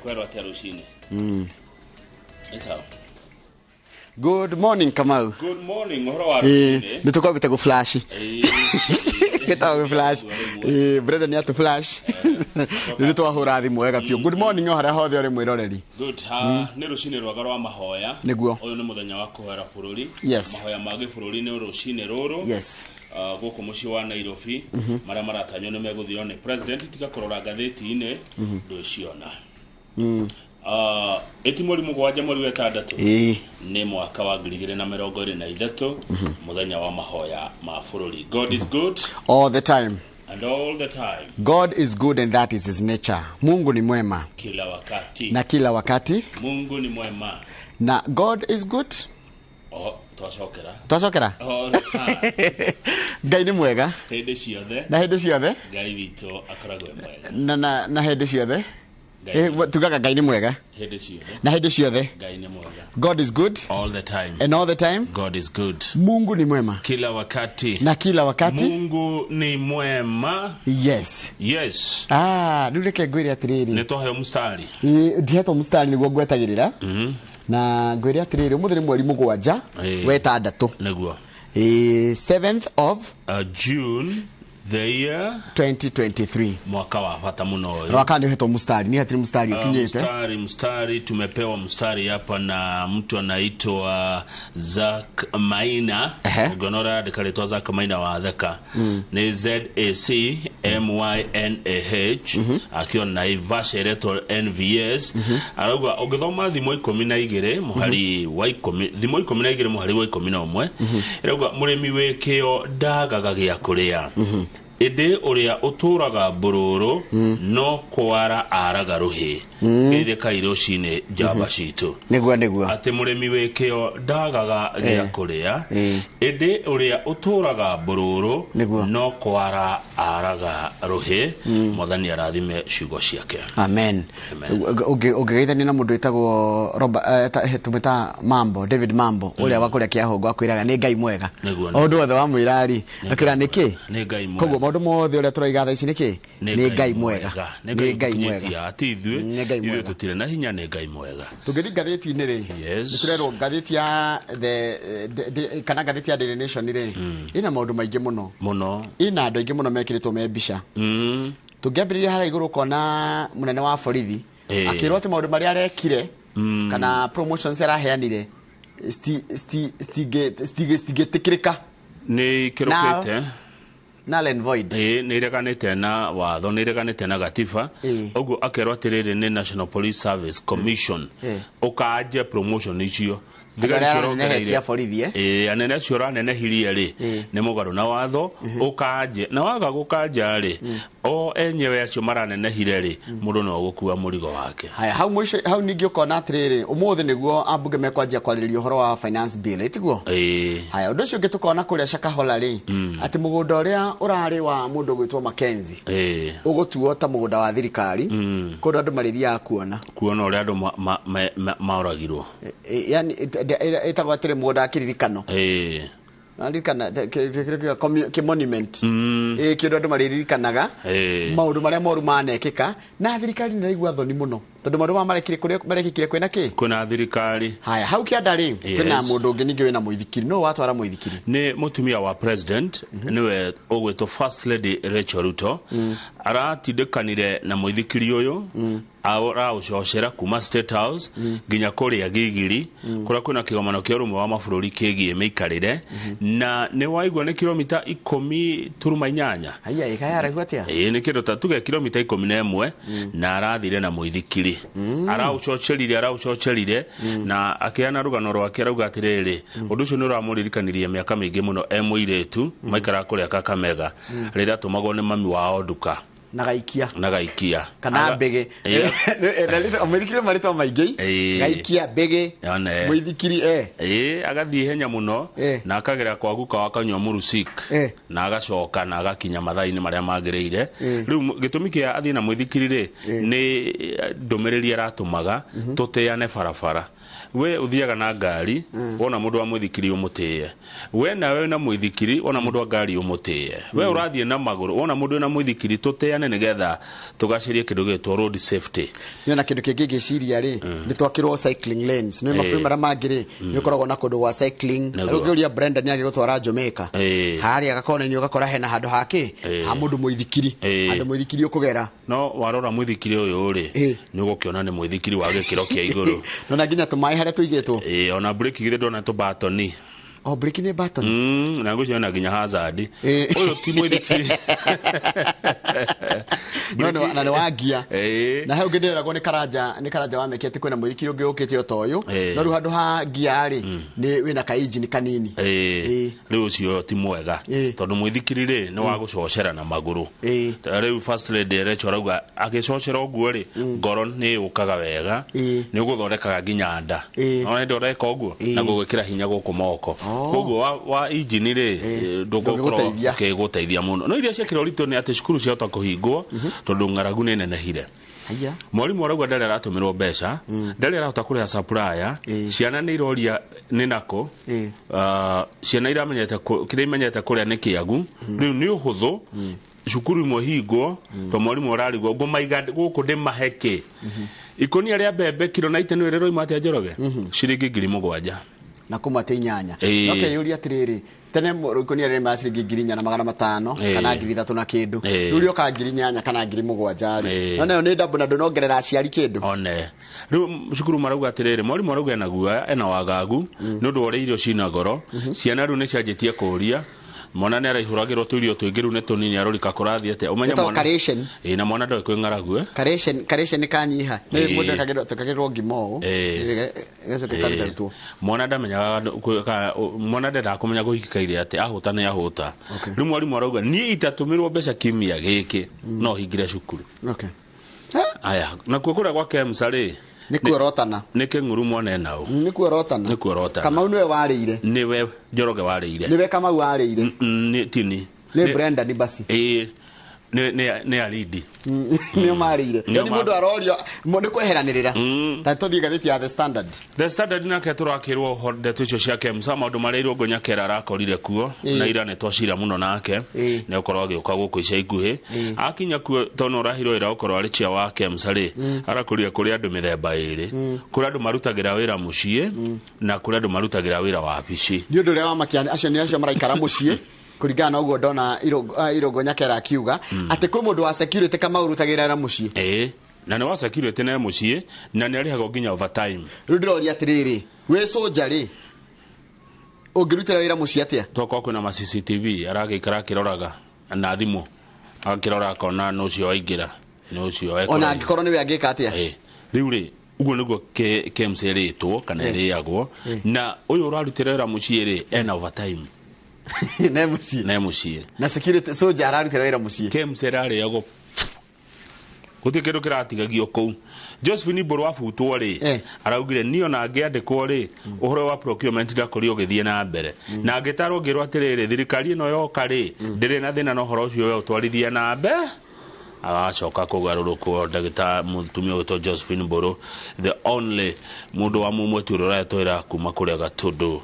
kwero atia Rũciinĩ. Good morning, Kamau. Good morning, uhoro wa Rũciinĩ. Nitukwambite go flash. Getago flash. Brenda ni atu flash. Nĩ twahũra thimũ wega biũ. Good morning haria hothe uri mwiroreri. Good. Nĩ Rũciinĩ rwa garo wa mahoya. Nĩguo. Ũyũ nĩ mũthenya wa kũhoera bũrũri. Yes. Mahoya ma gĩbũrũri-inĩ Rũciinĩ rũrũ. Yes. Gũkũ mũciĩ wa Nairobi marĩa maratanywo nĩ megũthio nĩ president tiga kũrora ngathĩti-inĩ ndũciona. Eti mweri mũgwanja mweri wa ĩtandatũ nĩ mwaka wa 2023 mũthenya wa mahoya ma bũrũri. God is good all the time. And all the time. God is good and that is his nature. Mungu ni mwema. Kila wakati. Na kila wakati. Mungu ni mwema. Na God is good. Twacokera. All the time. Ngai ni mwega. Hĩndĩ ciothe. Na hĩndĩ ciothe. Ngai witũ akoragwo mwega. Na hĩndĩ ciothe. Tugaga Ngai ni mwega. Hĩndĩ ciothe. Na hĩndĩ ciothe. Ngai ni mwega. God is good. All the time. And all the time. God is good. Mungu ni mwema. Kila wakati. Na kila wakati. Mungu ni mwema. Yes. Yes. Rureke ngwire atiriri. Nĩ twahe mustari. Ndihetwo mustari niguo ngwetagirira. Na ngwire atiriri umuthi ni mweri mũgwanja wa ĩtandatũ. Nĩguo. 7th of June the year 2023. Mwaka wa bata muno uyu. Rwaka ndio hetwo mustari, ni hatiri mustari ukinyete. Mustari tumepewa mustari hapa na mtu anaitwa Zack Maina. Gonora ndikaletwa Zack Maina wa Theka. Ni ZACMYNAH akiwa na Ivasha Electoral NVS. Arauga ugithoma thimo 12 muhari wa 10 thimo 12 muhari wa 11. Arauga muremi wekeo ndagaga gya kuria. Ede uria uturaga bururu no kwara araga ruhi ide kairo cine jaba citu niguo ati muremi wekeo ndagaga gya kuria ede uria uturaga bururu no kwara araga ruhi muthani arathime ciugo ciake. Amen. Ugeithania na mundu etagwo Robert tumeta Mambo David Mambo uria wakuria kiahongo akwiraga ni Ngai mwega ondu othe wa mwirari akira niki ni Ngai mwega maundu mothe uria turaiga tha ici niki ni Ngai mwega ni Ngai mwega ati ithuĩ tutire na hinya ni Ngai mwega. Tugithi ngathĩti-inĩ ri niturerwo ngathĩti ya kana ngathĩti ya Daily Nation ri ina maundu maingĩ muno ina andu aingĩ muno mekiritwo me mbica tungiambĩrĩria harĩa igũrũ kona munene wa borithi akirwo ati maundu maria arekire kana promotions araheanire stigĩtĩkĩrĩka ni kirokete null and void. Ni reganite na watho ni reganite na gatiba uguo akerwa atiriri ni National Police Service Commission ukaje promotion icio thigari ciorogereire borithi anene ciora nene hirie ri ni mugaru na watho ukaje na waga gukanja ri o enyewe acio maranene hire ri mundu no gukua murigo wake. Haya hau ningi ukona atiriri umuthi niguo ambunge mekwanjia kwarĩrĩria uhoro wa finance bill itiguo haya undu ucio ngitukona kuria Shakahola ri ati mugunda uria urari wa mundu gwitwo Mackenzie ugutuo ta mugunda wa thirikari kundu andu mariria kuona uria andu maoragirwo yani etagwo atire mugunda akiririkano Ndirikana ki monument kindu andu maririkanaga maundu maria moru manekika na thirikari nĩ igwa thoni muno tondu maundu marekire kuria marekikire kwina ki kuna thirikari. Haya hau kiandari kwina mundu ungi ningi wina muithikiri no watwara muithikiri ni mutumia wa president niwe ogwetwo First Lady Rachel Ruto aratindekanire na muithikiri uyu ara ucoshera kuma State House ginya kuria Gigiri kuria kuna kigomano kia rumwe wa mabũrũri kigie meikarire na ni waigwa ni kilomita 10.8 aya ikayara gwatia ni kindu ta tuge kilomita 11 na arathire na muithikiri ara ucocherire na akiana rugano rwake rauga atiriri undu ucio ni uramuririkaniriye miaka mingi muno emwiretu maikara kuria Kakamega rira tumagwo ni mami wao nduka na gaikia kana bege muithikiri marito maingi gaikia bege muithikiri agathie henya muno na akagera kwa guka wakanywa murusik na agacoka na agakinya mathaini maria magiriire riu gitumi kia athie na muithikiri ri ni ndumiriri aratumaga tuteane barabara we uthiaga na ngari wona mundu wa muithikiri umutie we na we na muithikiri wona mundu wa ngari umutie we urathie na maguru wona mundu na muithikiri tuteane tuheane nigetha tugacirie kindu gitwo road safety niona kindu kingi giciria ri ni twakirwo cycling lanes no maburi mara mangiri ni ukoragwo na kundu wa cycling rugiuria Brenda ni agigutwara Jamaica hari agakona ni ugakora hena handu hake ha mundu muithikiri handu muithikiri ukugera no warora muithikiri uyu ri ni ugukiona ni muithikiri wa gikiro kia iguru no na nginya tumai haria tuigitwo ona break githe ndona tu batoni break ni button na nguciona nginya hazard uyu ti muithikiri no na wagia na hau ngenderagwo ni karanja wa mekete kwina muithikiri ungi ukite otoyo no ru handu ha gia ri ni wina ka engine kanini riu ucio ti mwega tondu muithikiri ri ni wa gucocera na maguru riu first lady rechorauga agicocera uguo ri ngoro ni ukaga wega ni guthondekaga nginya nda ona ndoreka uguo na gugwikira hinya guku moko koguo wa engine ri ndugukorwo kiguteithia muno no iria ciakira rito ni ati cukuru ciahota kuhingwo tondu ng'aragu ni nenehire mwarimu arauga ndari aratumirwo mbeca ndari arahota kuriha supplier ciana ni iroria ni nako ciana iramenyete kire imenyete kuria ni kiagu riu ni uhuthu cukuru imwe hingwo to mwarimu ararigwo ngumaiga guku ndi maheke ikonia ria mbembe kilo na itenu rero imate njoroge ciringi 7,000 na kumate 8 okay yuria atiriri tene ikonia ria masiringi 4,500 kana 3,000 na kindu riu ka 8 kana 7,000 no nayo ni ndabu na ndonongerera aciari kindu one riu cukuru marauga atiriri mwarimu arauga na guoya ena wagagu nundu ore irio cina goro ciana riu ni cianjitie kuria mwana ne araihuragirwo tuirio tuingiru ne tunini arorika kurathi ate umenya mwana na mwana ndo kwingaragu karation kanyiha ne mundu akagirwo ngimo egecoke karutu mwana ndamenya mwana ndenda kumenya guhikika ire ate ahuta ne ahuta riu mwarimu arauga ni itatumirwo mbeca kimia giki no hingire cukuru aya na kukuria kwa kemsari nikuorotana nikenguru mwana nao nikuorotana kama niwe warĩire niwe njoroge warĩire niwe kama warĩire ni tini ni Brenda ni basi ni alidi ni marĩire yani mundu arorio mundu kweheranirira ta tuthii gathiti ya the standard na keturakirwo horde tucio ciake msa maundu mareirwo ngonyakera arakorire kuo na ira ne twacira muno nake ne ukorwo agiuka guku ica ikuhi akinya kuo tono rahiro ira ukorwo ari chia wake msari arakorire kuri andu mithemba iri kuri andu marutagira wira mucie na kuri andu marutagira wira wa abici ni undu ria wa makiani acio ni acio maraikara mucie kurigana uguo ndona irogo nyakera akiuga ati kwi mundu wa security kama urutagira ra mucie na ni wa security na mucie na ni arihago nginya overtime rudroli atiriri we soldier ri ungirutira wira mucie atia toko kwina ma CCTV aragikara kiroraga na thimu akirora kona no cio aingira no cio eko ona angikoro ni we angika atia riu ri uguo niguo kemseritwo kana iriagwo na uyu urarutira wira mucie ri ena overtime na mucie na security soldier ararutira wira mucie kemsera yago gutikiru kiratigagio kou Josephine Mburu afutwo ri araugire niyo na angiandikwo ri uhoro wa procurement ndakori ogithie na mbere na angitarwo ngirwo atiriri thirikari no yoka ri ndiri na thina no horo ucio we utwarithie na mbere agacoka kugarurukwo ndagita mutumia wito Josephine Mburu the only mundu wa mumwe turora twira kuma kuria Gatundu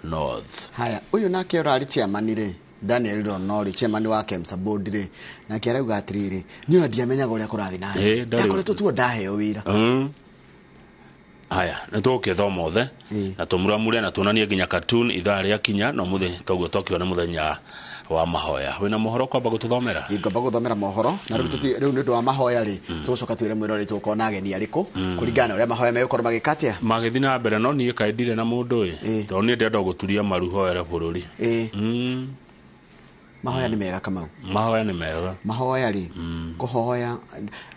North. Haya, uyu nake urari chairman ri Daniel Ronori chairman wa Kemsa board ri nake arauga atiriri niyo ndiamenyaga uria kurathi nayo ndakoretwo tuo ndaheo wira haya nitoke thoma othe na tumuramure na tunanie nginya cartoon ithaa ria kinya no muthe toguo tokiona muthenya wa mahoya wina mohoro kwamba gututhomera ingomba guthomera mohoro na riu ndu wa mahoya ri tucoka twire mwirori tukona ageni ariku kuringana uria mahoya megukora magikatia magithi na mbere no nie kaidire na mundu to nie ndenda guturia maruhoera bururi mahoya ni mega Kamau mahoya ni mega mahoya ri kuhoya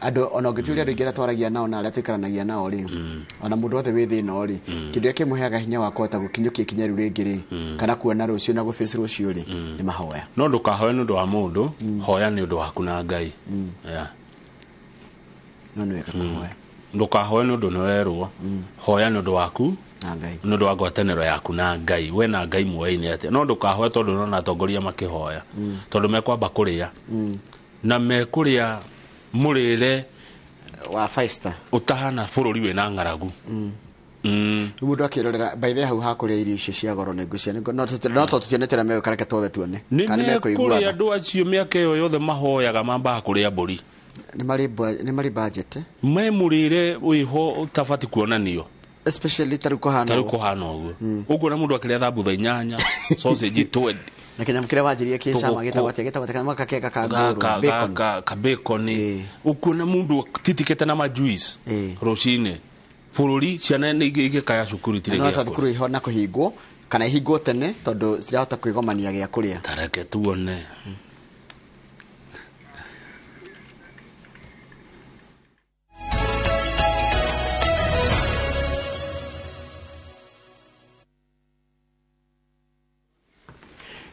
andu ona ngituria ringira twaragia nao na aria twikaranagia nao ri ona mundu othe wi thina ri kindu yake muheaga hinya wa kota gukinyukia kinya riu ringi ri kana kuona rucio na guface rucio ri ni mahoya no ndukahoya nundu wa mundu hoya ni undu waku na Ngai no ni wega kuhoya ndukahoya nundu ni werwo hoya ni undu waku na Ngai nundu wa gwataniro yaku na Ngai we na Ngai muoini ate no ndukahoya tondu no na tongoria makihoya tondu mekwamba kuria na mekuria murire wa 5 star utahana bururi we na ngaragu mundu akirorera by the hau hakuria irio icio cia goro ne ngucia no tutionete na meyo kareke tothe tuone kana me kuigua andu acio miaka iyo yothe mahoyaga mamba kuria mburi ni mari budget memurire wiho utabati kuonanio especially taruko hana uguo na mundu akiria thambutha 8 sausage 20 na kenya mkire wajirie kisa mageta kana makakeka ka bacon ka bacon ukuna mundu titikete na majuice Rũciinĩ bururi ciana nĩ igikaya cukuru tire gĩa no thukuru iho na kuhingwo kana ihingwo tene tondu cirahota kwigomania gĩa kuria tareke tuone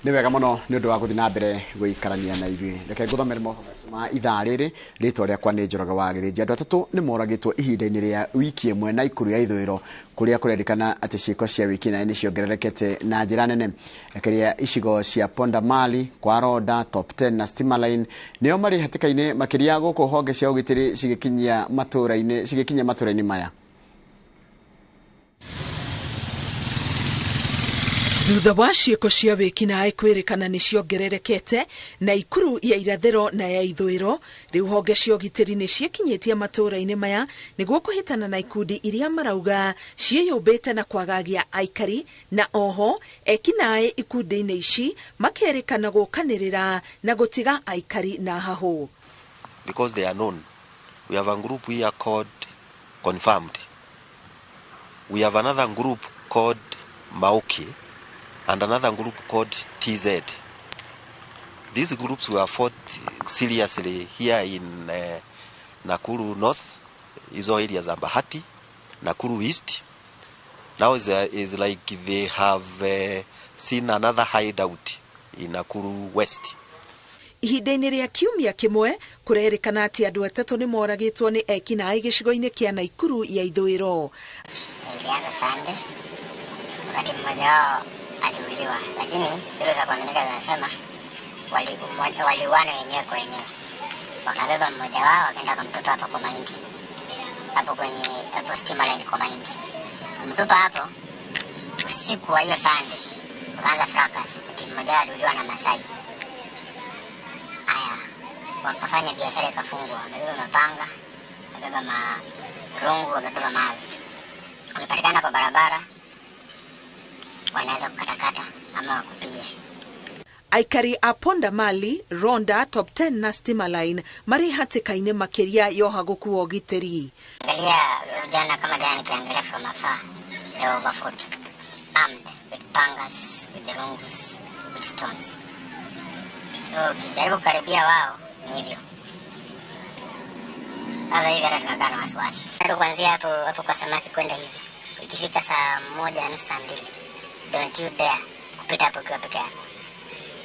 ni wega muno ni undu wa guthi na mbere guikarania na ithuĩ reke nguthomere ma ithaa rĩrĩ rĩtwa rĩakwa nĩ Njoroge wa Gĩthĩnji. Andũ atatũ nĩ moragĩtwo ihinda-inĩ rĩa wiki ĩmwe na ikuru ya ithũĩro kũrĩa kũrerĩkana atĩ ciĩko cia wiki naĩ nĩ ciongererekete na njĩra nene. Rekeria icigo cia Pondamali, Kwaroda, Top 10 na Steamerline nĩo marĩ hatĩka-inĩ makĩria gũkũ honge cia ũgitĩri cigĩkinyia matũũra-inĩ maya. Thutha wa ciĩko cia wĩkinaĩ kwĩrĩkana nĩ ciongererekete na ikuru ya irathĩro na ya ithũĩro, rĩu honge cia ũgitĩri nĩ ciĩkinyĩtie matũũra-inĩ maya nĩguo kũhĩtana na ikundi iria marauga ciĩyũmbĩte na kwagagia aikari, na oho ekinaĩ ikundi-inĩ ici makerĩkana gũkanĩrĩra na gũtiga aikari na hahũ. Because they are known. We have a group we are called Confirmed. We have another group called Maoki and another group called TZ. These groups were fought seriously here in Nakuru North, hizo areas za Bahati, Nakuru East. Now is like they have seen another hideout in Nakuru West. Ihinda-inĩ rĩa kiumia kĩmwe kũrerĩkana atĩ andũ atatũ nĩ moragĩtwo nĩ ekinaĩ gĩcigo-inĩ kĩa Naikuru ya ithũĩro. Ilianza Sunday, wakati mmoja wao aliuliwa, lakini hilo za kuaminika zinasema waliuana wenyewe kwa wenyewe. Wakabeba mmoja wao wakaenda kumtupa hapo kwa mahindi, hapo Steamerline kwa mahindi. Kumtupa hapo usiku wa hiyo Sunday, wakaanza fracas. Mmoja wao aliuliwa na Masai. Aya, wakafanya biashara ikafungwa. Wamebeba mapanga, wamebeba marungu, wamebeba mawe. Wakipatikana kwa barabara wanaweza kukatakata ama wakupige. Aikari a Pondamali, Ronda, Top 10 na Steamerline marĩ hatĩka-inĩ makĩria yoha gũkuo ũgitĩri. Angalia jana kama jana nikiangalia from afar, they were over 40 armed with pangas, with the rungus, with stones. So ukijaribu karibia wao ni hivyo. Sasa hizi hata tunakaa na wasiwasi. Kuanzia hapo kwa samaki kwenda hivi, ikifika saa 1:30 saa 2, don't you dare kupita hapo kwa peke yako.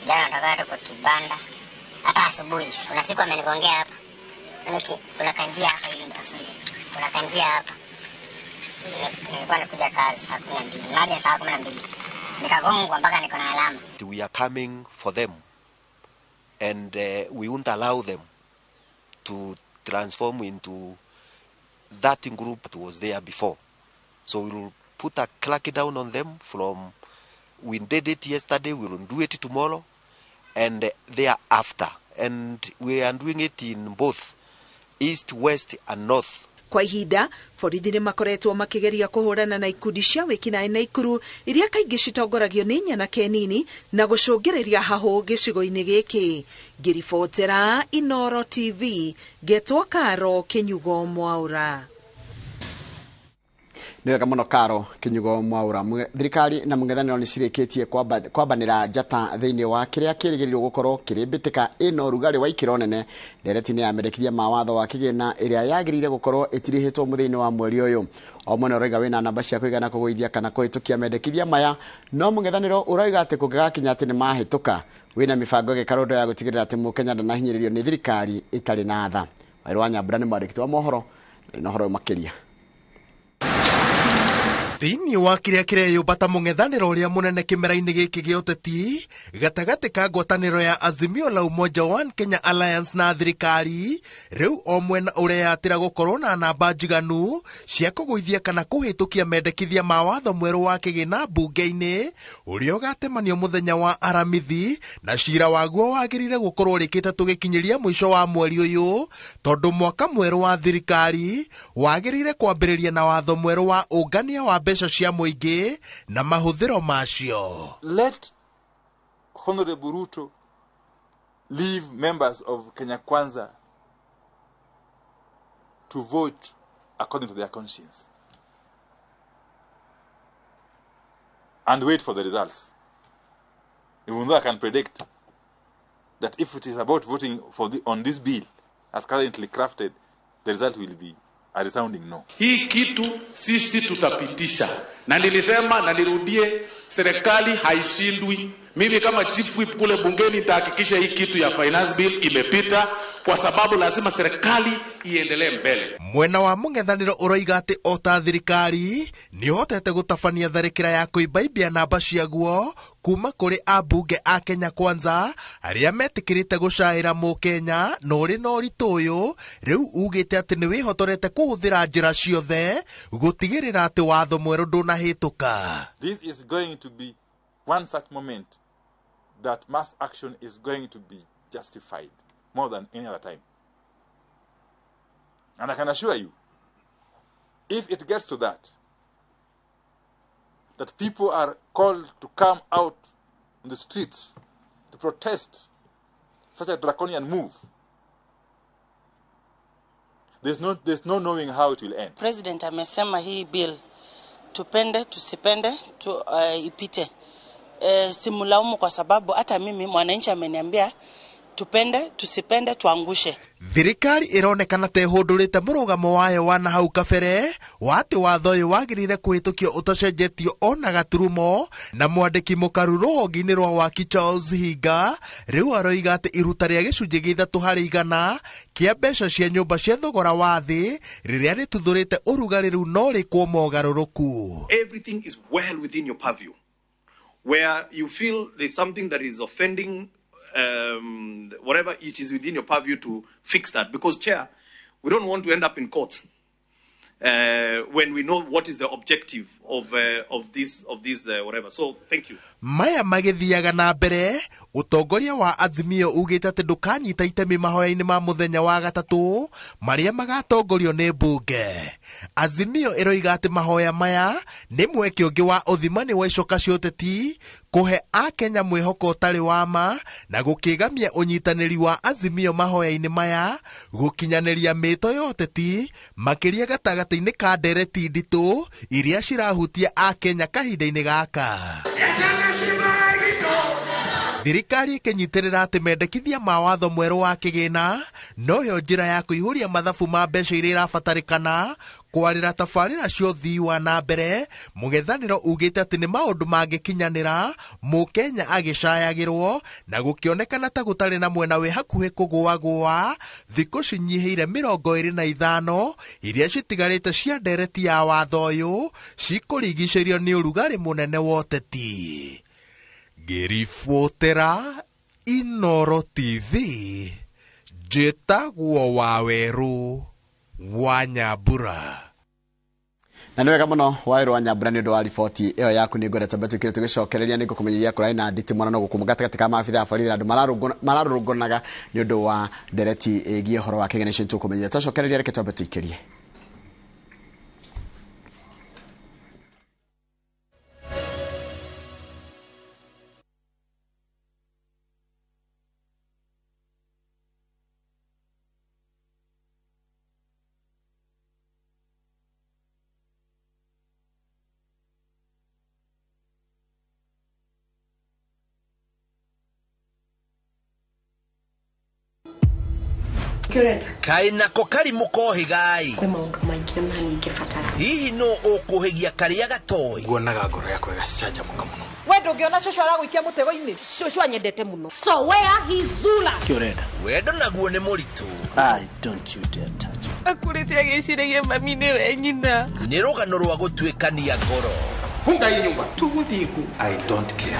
Jana nataka tu kwa kibanda. Hata asubuhi kuna siku amenigongea hapa. Kuna kanjia hapa hivi ndo asubuhi. Kuna kanjia hapa. Nilikuwa nakuja kazi saa 12. Hadi saa 12. Nikagongwa mpaka niko na alama. We are coming for them and we won't allow them to transform into that group that was there before. So we will put a crackdown on them from, we did it yesterday, we will do it tomorrow and thereafter. And we are doing it in both east, west and north. Kwa ihinda, borithi nĩ makoretwo makĩgeria kũhũrana na ikundi cia wĩkinaĩ Naikuru iria kaingĩ citongoragio nĩ nyanake nini na gũcũngĩrĩria hahũ gĩcigo-inĩ gĩkĩ. Ngĩribotera iNooro TV, Ngetwo Karo Kĩnyugo Mwaũra. Nĩ wega mũno Karo Kĩnyugo Mwaũra. Thirikari na mũng'ethanĩro nĩ cirĩkĩtie kwambanĩra njata thĩinĩ wa kĩrĩa kĩrĩgĩrĩirwo gũkorwo kĩrĩ mbĩtĩka ĩna ũrugarĩ wa ikĩro nene. Ndereti nĩ yamendekithia mawatho wa kĩgĩna ĩrĩa yagĩrĩire gũkorwo ĩtirĩhĩtwo mũthenya wa mweri ũyũ. O mwena ũrauga wĩna namba cia kũigana kũgũithia kana kũhĩtũkia mendekithia maya, no mũng'ethanĩro ũrauga atĩ kũngĩgakinya atĩ nĩ mahĩtũka, wĩna mĩbango gĩkarũndo ya gũtigĩrĩra atĩ Mũkenya ndanahinyĩrĩrio nĩ thirikari ĩtarĩ na tha. Wairũ wa Nyambura nĩ mwandĩki wa mohoro, na ũhoro makĩria. Thiini wa kiria kireyumbata mung'ethaniro uria munene kimera-ini giki gia uteti gatagati ka ngwataniro ya Azimio la Umoja One Kenya Alliance na thirikari riu o mwena ureyatira gukorwo na namba njiganu cia kuguithia kana kuhitukia mendekithia ma watho mweru wa kigina mbunge-ini uria ugatemanio muthenya wa aramithi na cira waguo wagirire gukorwo rikite tugikinyiria mwisho wa mweri uyu tondu mwaka mweru wa thirikari wagirire kwambiriria na watho mweru wa ungania wa mbeca cia muingi na mahuthiro macio. Let Honorable Ruto leave members of Kenya Kwanza to vote according to their conscience and wait for the results. Even though I can predict that if it is about voting on this bill as currently crafted, the result will be a resounding no. Hii kitu sisi tutapitisha. Na nilisema na nirudie, serikali haishindwi. Mimi kama chief whip kule bungeni nitahakikisha hii kitu ya finance bill imepita kwa sababu lazima serikali iendelee mbele. Mwena wa mung'ethaniro uroiga ati ota thirikari ni hotete gutabania tharikira ya kuibaibia namba ciaguo kuma kuri ambunge a Kenya Kwanza aria metikirite gucaira mukenya no ri no rituyo riu ugite ati ni wihotorete kuhuthira njira ciothe gutigirira ati watho mweru ndunahituka. This is going to be one such moment that mass action is going to be justified more than any other time. And I can assure you, if it gets to that people are called to come out in the streets to protest such a draconian move, there's no knowing how it will end. President amesema hii bill tupende tusipende ipite. Simulaumu kwa sababu hata mimi mwananchi ameniambia tupende tusipende tuangushe. Thirikari ironekana te hudurite murugamo wayo wa nahau kabere wati watho uyu wagirire kuhitukio utacenjetio ona gaturumo na mwandiki mukaru ruhonge-ini rwa waki Charles Hinga riu aroiga ati iruta ria gicunji gia 3% kia mbeca cia nyumba cia thogora wa thi riria rituthurite urugari riu no rikwo mogaruruku. Everything is well within your purview. Where you feel there's something that is offending whatever, it is within your purview to fix that. Because, Chair, we don't want to end up in court when we know what is the objective of this whatever. So, thank you. Maya magithiaga na mbere utongoria wa Azimio ugite ati ndukanyita itemi mahoya-ini ma muthenya wa gatatu maria magatongorio ni mbunge. Azimio iroiga ati mahoya maya ni mweke ungi wa uthimani wa icoka cia uteti kuhe a Kenya mwihoko utari wa ma na gukigamia unyitaniri wa Azimio mahoya-ini maya gukinyaniria mito ya uteti makiria gatagati-ini ka ndereti nditu iria cirahutia a Kenya kahinda-ini gaka. Thirikari ikinyitirira ati mendekithia ma watho mweru wa kigina no yo njira ya kuihuria mathabu ma mbeca iria irabatarikana kwarira tabarira cia uthii wa na mbere. Mung'ethaniro ugite ati ni maundu mangikinyanira mukenya agicayagirwo na gukionekana ta gutari na mwena wi hakuhi kugwa thiku cinyihire 25 iria citigarite cia ndereti ya watho uyu cikurigicĩrio ni urugari munene wa uteti. Ngiribotera iNooro TV njĩtagwo Waweru wa Nyambura. Na nĩ wega mũno Waweru wa Nyambura nĩ ũndũ wa riboti ĩyo yaku nĩ ngwenda twambe tũkire tũgĩcokereria nĩ ngũkũmenyeria kũrĩ na nditi mwana no gũkũ gatagatĩ ka maabitha a borithi andũ mararũrũnganaga nĩ ũndũ wa ndereti ĩgiĩ ũhoro wa kĩgĩna icio tũkũmenyeria. Tũcokereria reke twambe tũikĩrie. Kaina ko kari mukohigai kwe maundu maingi na ningibatara hihi no ukuhigia karia gatoi Nguonaga ngoro yakwa igacaca muka muno. We ndungiona cũcũ aragũikia mũtego-inĩ. Cũcũ anyendete muno. So where is Zula? wendo naguo ni muritu. I don't you dare touch me. akurite giciragia mami ni we nyina nĩ rũgano rwa gũtuĩkania ngoro funga hii nyumba tuguthiku I don't care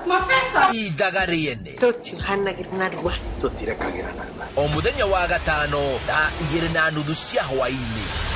mafesa ithaga rĩene tũtiũhanagĩra narua tũtirekagĩra narua o mũthenya wa gatano thaa 2:30 cia hwaĩ-inĩ.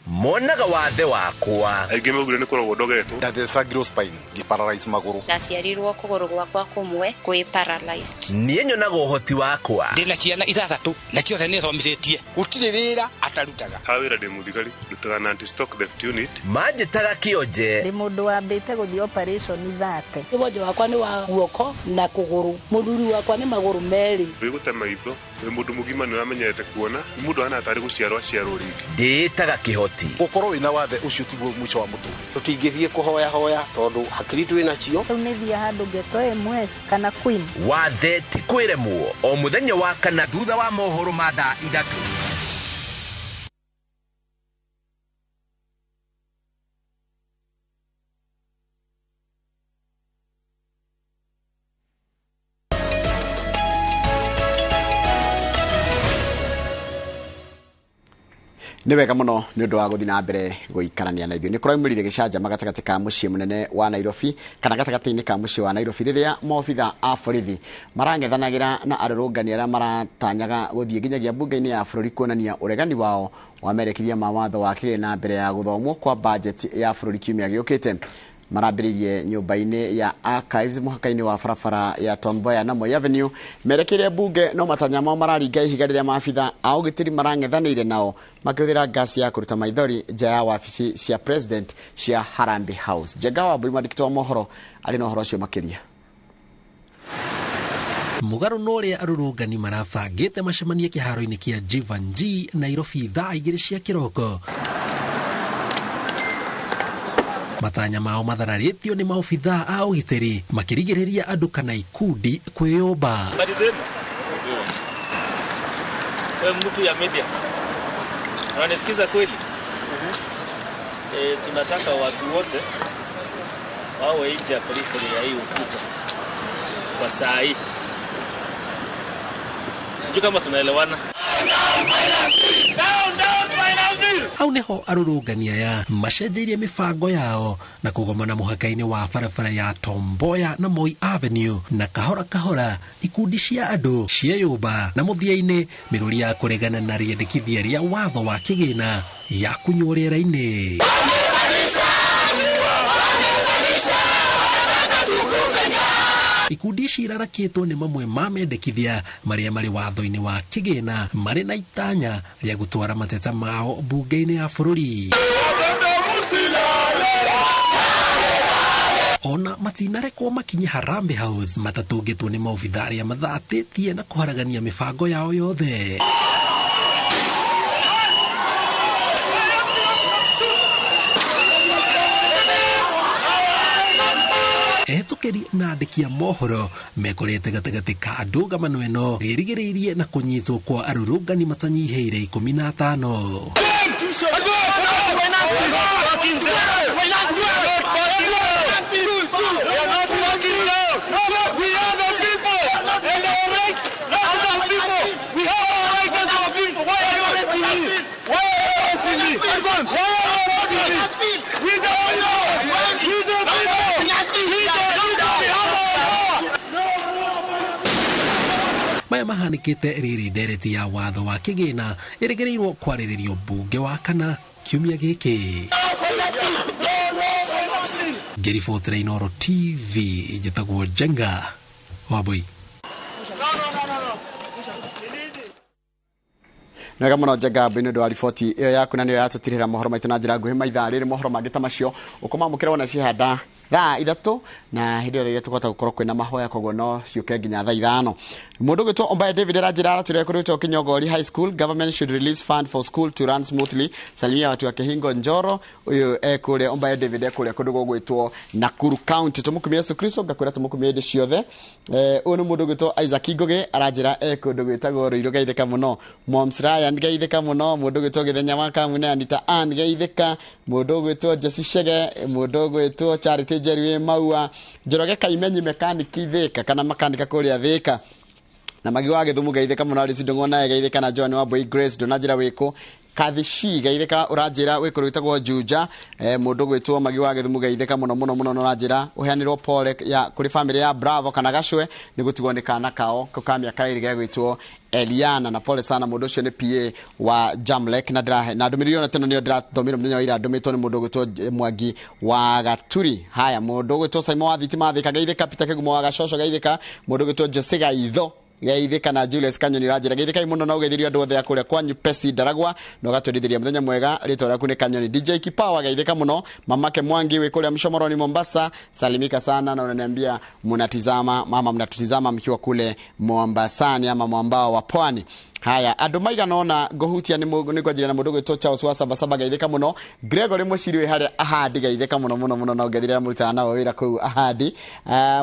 Monaga wathe wakwa aingĩ maugire nĩ koragwo ndogetwo ndathecagirwo spine ngĩparalyze magũrũ ndaciarirwo kũgũrũ gwakwa kũmwe kwĩ paralyzed niĩ nyonaga ũhoti wakwa ndĩna ciana 3 na ciothe nĩ thomithĩtie gũtirĩ wĩra atarutaga ha wĩra ndĩ mũthigari ndutaga na anti-stock theft unit manjĩtaga kĩonje ndĩ mũndũ wambĩte gũthiĩ operation 30 wonje wakwa nĩ wa guoko na kũgũrũ mũthuri wakwa nĩ magũrũ merĩ wĩgũte maitho wĩ mũndũ mũgima nĩ ũramenyete kuona mũndũ hana atarĩ gũciarwo rĩngĩ ndĩĩtaga kĩhoti gũkorwo wĩna wathe ũcio tiguo mũico wa mũtũrĩre tũtingĩthiĩ kũhoya tondũ hakiri twĩ nacio rĩu nĩ thia handũ ngetoe MS kana Queen wathe ti kwĩremwo o mũthenya wa kana thutha wa mohoro ma thaa 3. Nĩ wega mũno nĩ ũndũ wa gũthiĩ na mbere gũikarania na ithuĩ. Nĩ kũraumĩrire gĩcanjama gatagatĩ ka mũciĩ mũnene wa Nairobi kana gatagatĩ-inĩ ka mũciĩ wa Nairobi rĩrĩa maobitha a borithi marang'ethanagĩra na arũrũngani arĩa maratanyaga gũthiĩ nginyagia mbunge-inĩ ya bũrũri kuonania ũregani wao wa merekithia ma watho wa kĩgĩna mbere ya gũthomwo kwa budget ya bũrũri kiumia gĩũkĩte. Marambĩrĩirie nyũmba-inĩ ya Archives mũhaka-inĩ wa barabara ya Tom Mboya na Moi Avenue merekeire mbunge no matanya mao mararinga ihiga rĩrĩa maabitha a ũgitĩri marang'ethanĩire nao makĩhũthĩra ngasi ya kũruta maithori nja ya wabici cia president cia Harambee House. Njenga wa Mbui mwandĩki wa mohoro arĩ na ũhoro ũcio makĩria. Mũgarũ na ũrĩa arũrũngani marabangĩte macemanie kĩharo-inĩ kĩa Jivanji Nairobi thaa 2 cia kĩroko, matanya mao mathararĩtio nĩ maobitha a ũgitĩri makĩrigĩrĩria andũ kana ikundi kwĩyũmba. Mtu ya media unanisikiza kweli? Tunataka watu wote wawe nje ya periphery ya hii ukuta kwa saa hii. Sijui kama tunaelewana. Hau niho arũrũngani aya macenjeirie mĩbango yao na kũgomana mũhaka-inĩ wa barabara ya Tom Mboya na Moi Avenue, na kahora kahora ikundi cia andũ cieyũmba na mũthia-inĩ mĩrũri ya kũregana na rĩendekithia rĩa watho wa kĩgĩna ya kunywo rĩera-inĩ. Ikundi ici irarakĩtwo nĩ mamwe ma mendekithia marĩa marĩ watho-inĩ wa kĩgĩna marĩ na itanya rĩa gũtwara mateta mao mbunge-inĩ ya bũrũri. Ona matinarekwo makinye Harambee House matatũngĩtwo nĩ maobitha arĩa mathatĩtie na kũharagania mĩbango yao yothe. Etũkĩri na andĩki a mohoro mekorete gatagatĩ ka ndũgamano ĩno rĩrigĩrĩirie na kũnyitwo kwa arũrũngani matanyihĩire 15. Maya mahanĩkĩte rĩrĩ ndereti ya watho wa kĩgĩna ĩrĩgĩrĩirwo kwarĩrĩrio mbunge wa kana kiumia gĩkĩ. Ngĩribotera iNooro TV, njĩtagwo Njenga wa Mbui. Nega mũno Njenga Mbui nĩ ũndũ wa riboti ĩyo yaku, na nĩyo yatũtirĩra mohoro maitũ na njĩra nguhĩ maithaa rĩrĩ mohoro mangĩ ta macio ũkũmamũkĩra wona cihanda thaa 3 na hĩndĩ yothe tũkota gũkorwo kwĩna mahoya, koguo no ciũke nginya thaa 5. Mũndũ gwĩtwo Ombaye David Ranjĩra aratũrĩa kũrĩtwo Kinyogori High School. Government should release fund for school to run smoothly. Salimia watu wa Kihingo Njoro. Uyu ekũrĩa Ombaye David ekũrĩa kũndũ gwĩtwo Nakuru County. Tumukumia Yesu Kristo ngakwĩra tumukumia hĩndĩ ciothe. Uyu nĩ mũndũ gwĩtwo Isaac Ngoge aranjĩra ekũndũ gwĩtagwo Rũirũ geithĩka mũno. Moms Ryan geithĩka mũno. Mũndũ gwĩtwo Gĩthenya wa Kamune Anita Ann geithĩka. Mũndũ gwĩtwo Jesse Shege. Mũndũ gwĩtwo Charity Jerry Maua. Njoroge Kaimenyi mechanic Thika kana makanika kũrĩa Thika. na magi wa Githumu geithika muno ari Sidongo naye geithika na John wa Boy Grace donajira wiko Kathishi geithika urajira wikuru witagwo Juja mundu gwitwo magi wa Githumu geithika muno urajira uheanirwo pole ya kuri family ya Bravo kana Gacwe ni gutigwo ni kana kao kukamia kairi gegwitwo Eliana na pole sana mundu ucio ni PA wa Jamlek na ndumiriro na teno ni ndirathomira muthenya wa ira ndumitwo ni mundu gwitwo Mwangi wa Gaturi haya mundu gwitwo Simon wa Thitima thika geithika Peter Kigumo wa Gacocco geithika mundu gwitwo Jessica Itho geithika na Julius Kanyoni rajira geithika muno na ugeithirio andu othe akure kwanyu Pesi Daragwa no gatwendithiria muthenya mwega rito raku ni Kanyoni DJ Kipawa geithika muno mamake Mwangi we kule Mshomoroni Mombasa salimika sana na unaniambia mnatutizama mkiwa kule Mombasani ama mwambao wa pwani. Haya andu maiga nona gohutia ni gwajira na mundu gwitwo Charles wa Sabasaba geithika muno Gregory Mushiri we hari Ahadi geithika muno na ugethira murutana nawe wira ku Ahadi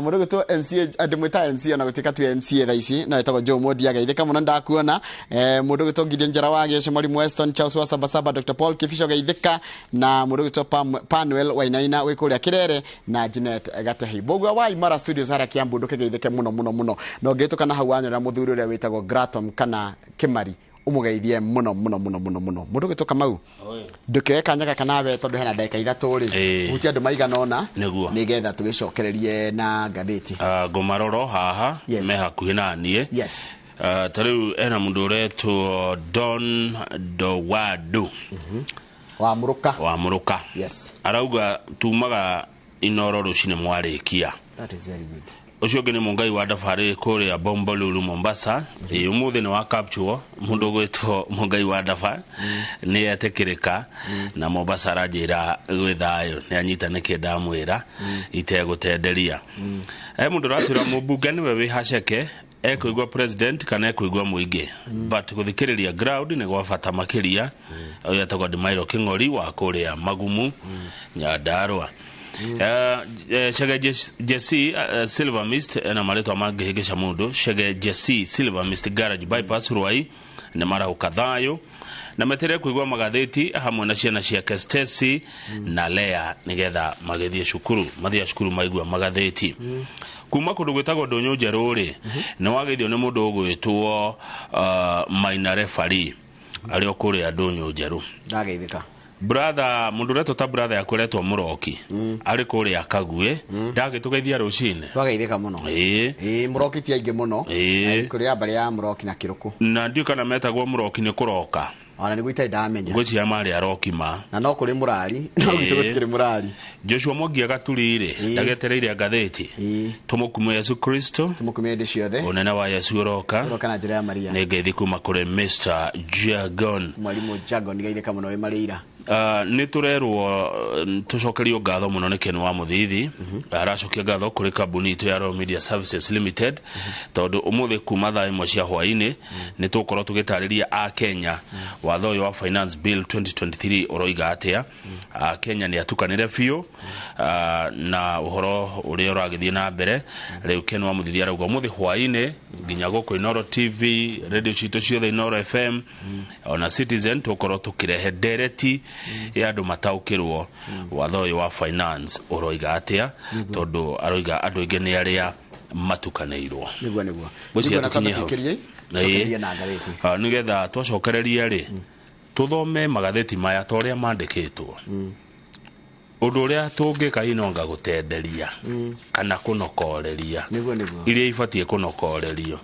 mundu gwitwo MC andu mwita MC na gutika tu MC thaici na etagwo Joe Modia geithika muno ndakuona mundu gwitwo Gideon Jarawage Shomari Weston Charles wa Sabasaba Dr Paul Kifisho geithika na mundu gwitwo Panuel Wainaina we kuria Kirere na Janet Gatehi bogwa wa Imara Studios hara Kiambu nduke geithike muno no getuka na hawanyora muthuri uria witagwo Gratom kana Kimari umugeithie muno mundu gitoka mau nduke kanyaka kanawe tondu hena ndeka 3 ri uti andu maiga nona nigetha tugicokererie na gatheti gomaroro haha me hakuhi na nie tariu ena mundu uretu Don Dowadu wa muruka arauga tumaga iNooro Rũciinĩ mwarikia. That is very good. Ucio ngene mungai wa dafari kore ya Bombolulu Mombasa umuthi ni wa capture mundu gwetwo mungai wa dafari ni yatekirika na Mombasa rajira gwithayo ni anyita nike ndamwira itegutenderia mundu ratira mubunge ni we haceke ekuigwa president kana ekuigwa muingi but guthikiriria ground ni gwa bata makiria uya tagwa Dimairo King'ori wa kore ya Magumu Nyandarua Shege Jesse Silver Mist na maleto amage hegesha mundu Shege Jesse Silver Mist Garage Bypass Ruai na mara ukadhayo na metere kuigwa magatheti hamwe na ciana cia Kestesi na Lea nigetha magethie shukuru mathia shukuru maigwa magatheti kuma kundu gwitagwo Ndonyo Njeruri ni wageithio ni mundu ugwitwo Maina Referee ari okuri ya Ndonyo Njeru ndageithika brother mundu reto ta brother yakuretwo Muroki ari kuri akague ndagitugeithia Rũciinĩ twageithika muno Muroki ti aingi muno kuri abari ya Muroki na Kiruku na ndio kana metagwo Muroki ni kuroka ona ni gwita ndamenya gwecia mari aroki ma na no kuri murari no gitugutire murari Joshua Mwangi agaturire ndagetereire gatheti tumukume Yesu Kristo tumukume ndi ciothe onena wa Yesu roka na njira ya Maria negeithi kuma kuri Mr Jagon mwalimu Jagon geithika muno we marira ni turerwo tucokerio ngatho muno ni Kenu wa Muthithi aracokia ngatho kuri kambuni itu ya Royal Media Services Limited tondu umuthi kuma thaa imwe cia hwaini ni tukorwo tugitariria a Kenya watho wa Finance Bill 2023 uroiga atia Kenya ni atukanire biu na uhoro uria uragithie na mbere riu Kenu wa Muthithi arauga umuthi hwaini nginya guko iNooro TV radio citu ciothe iNooro FM ona Citizen tukorwo tukirehe dereti ya andu mataukirwo watho wa Finance uroiga atia tondu aroiga andu ingi ni aria matukaneirwo niguo cokeria na gatheti nigetha twacokereria ri tuthome magatheti maya toria mandikitwo undu uria tungika inonga gutenderia kana kunokoreria iria ifatie kunokorerio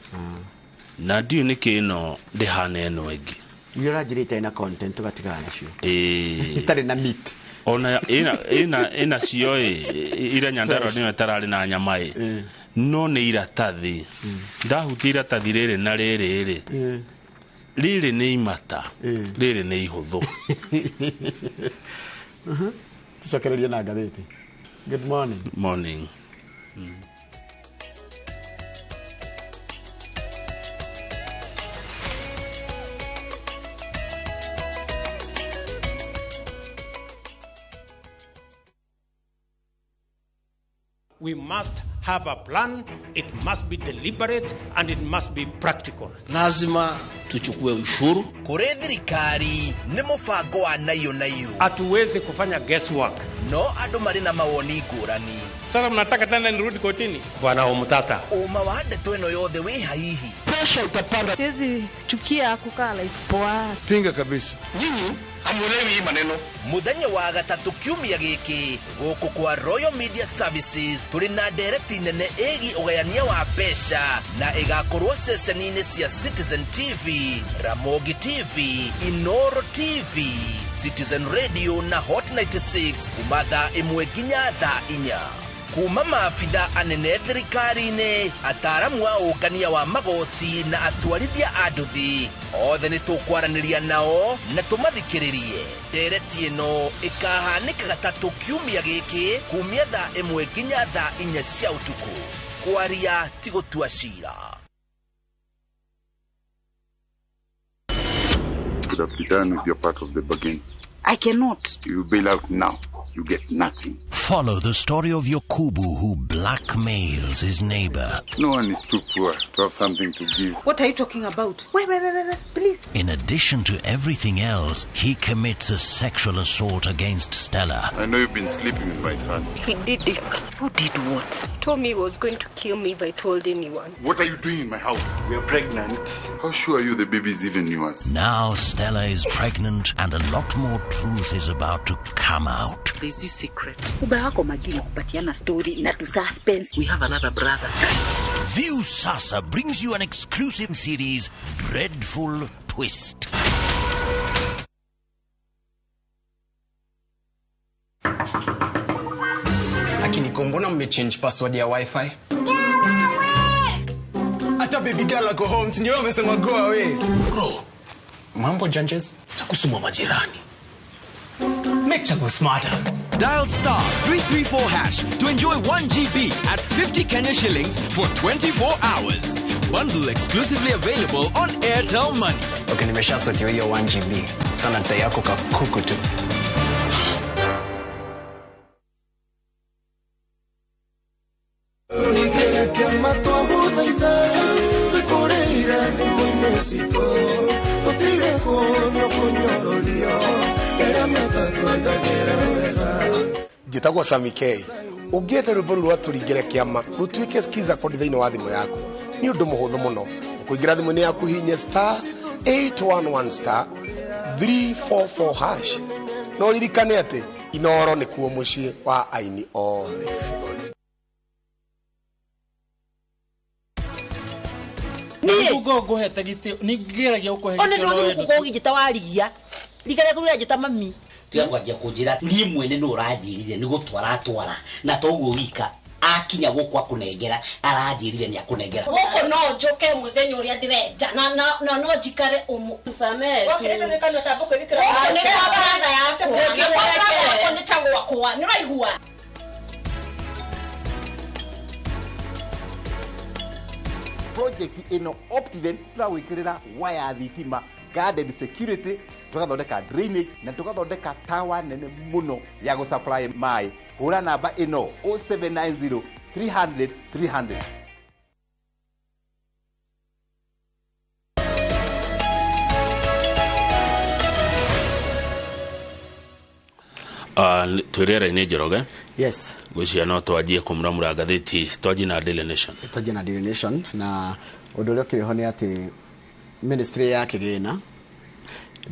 na ndio nikino ndihana eno ingi yura jirita ina content tugatigana nacio itari na meat ona ina cio ira Nyandarua ni tarari na nyama no ni iratathi ndahuti iratathi riri na riri riri ni imata riri ni ihuthu tucokereria na gatheti. Good morning. We must have a plan, it must be deliberate, and it must be practical. Lazima tuchukue ushuru. Kure thirikari ni mubango wa nayo nayo. Hatuwezi kufanya guesswork. No andu mari na mawoni ngurani. Sasa mnataka tena nirudi kotini? Bwana Omutata. Uma wa ndeto ino yothe wi haihi. Pressure utapanda. Siwezi chukia kukaa life poa. Pinga kabisa. Nyinyi hamuelewi hii maneno. Muthenya wa gatatu kiumia giki guku kwa Royal Media Services turi na direct nene egi ugayania wa pesha na igakorwo ceceni-ini cia Citizen TV, Ramogi TV, iNooro TV, Citizen Radio na Hot 96 kuma thaa 1 nginya thaa 4. Kuma maabitha anene thirikari-ini, ataramu a ũngania wa magoti na atwarithia a nduthi othe nĩ tũkwaraniria nao na tũmathikĩrĩrie. Ndereti ĩno ĩkahanĩka gatatu kiumia gĩkĩ kumia thaa 1 nginya thaa 4 cia ũtukũ. Kwaria ti gũtua cira. Could have been done with your part of the bargain. I cannot. You bail out now. You get nothing. Follow the story of Yokubu who blackmails his neighbor. No one is too poor to have something to give. What are you talking about? Wait, please. In addition to everything else, he commits a sexual assault against Stella. I know you've been sleeping with my son. He did it. Who did what? He told me he was going to kill me if I told anyone. What are you doing in my house? We are pregnant. How sure are you the baby is even yours? Now Stella is pregnant and a lot more truth is about to come out. There's this secret. Ubako magili kupatiana story na to suspense. We have another brother. View Sasa brings you an exclusive series, Dreadful Twist. Lakini kumbona mmechange password ya wifi? Hata baby girl ako home, si ndio wamesema go away. Bro, mambo janjes, takusuma majirani. Make chagu smarter. Dial star 334 hash to enjoy 1 GB at 50 Kenya shillings for 24 hours. Bundle exclusively available on Airtel Money. Okay, nimeshasoti hiyo 1 GB. Sana data yako kakuku tu. Njĩtagwo Sami K. Ũngĩenda rwĩmbo rũrũ rwatũringĩre kĩama rũtuĩke skiza kodi thĩinĩ wa thimũ yaku nĩ ũndũ mũhũthũ mũno. Kũingĩra thimũ-inĩ yaku hihinya star 811 star 344 hash. No ririkane atĩ iNooro nĩkuo mũciĩ wa aini othe. Nigugo nguhete giti ningiragia ukuhe giti no wendo. Ona no gita waria. Ligare kuri gita mami. Tiagwagia kunjira ni mwene no urajirire ni gutwara na toguo wika akinya gukwa kunengera arajirire ni akunengera. Goko no njoke muthenya uria ndirenda na no njikare umu. Tusamee. Wakire ni kana tabuko gikira. Ni kwa baranda yako. Ni tagwa kwa. Ni raigua. Project ino Optiven turawikirira waya thitima, garden security, tugathondeka drainage na tugathondeka tower nene muno ya go supply mai. Hura namba ino 0790 300 300. Twirere-inĩ Njoroge. Yes. Gwĩcia no twanjie kũmuramura ngathĩti twanjie na Daily Nation. Twanjie na Daily Nation na ũndũ ũrĩa ũkĩrĩ ho nĩ atĩ ministry ya kĩgĩna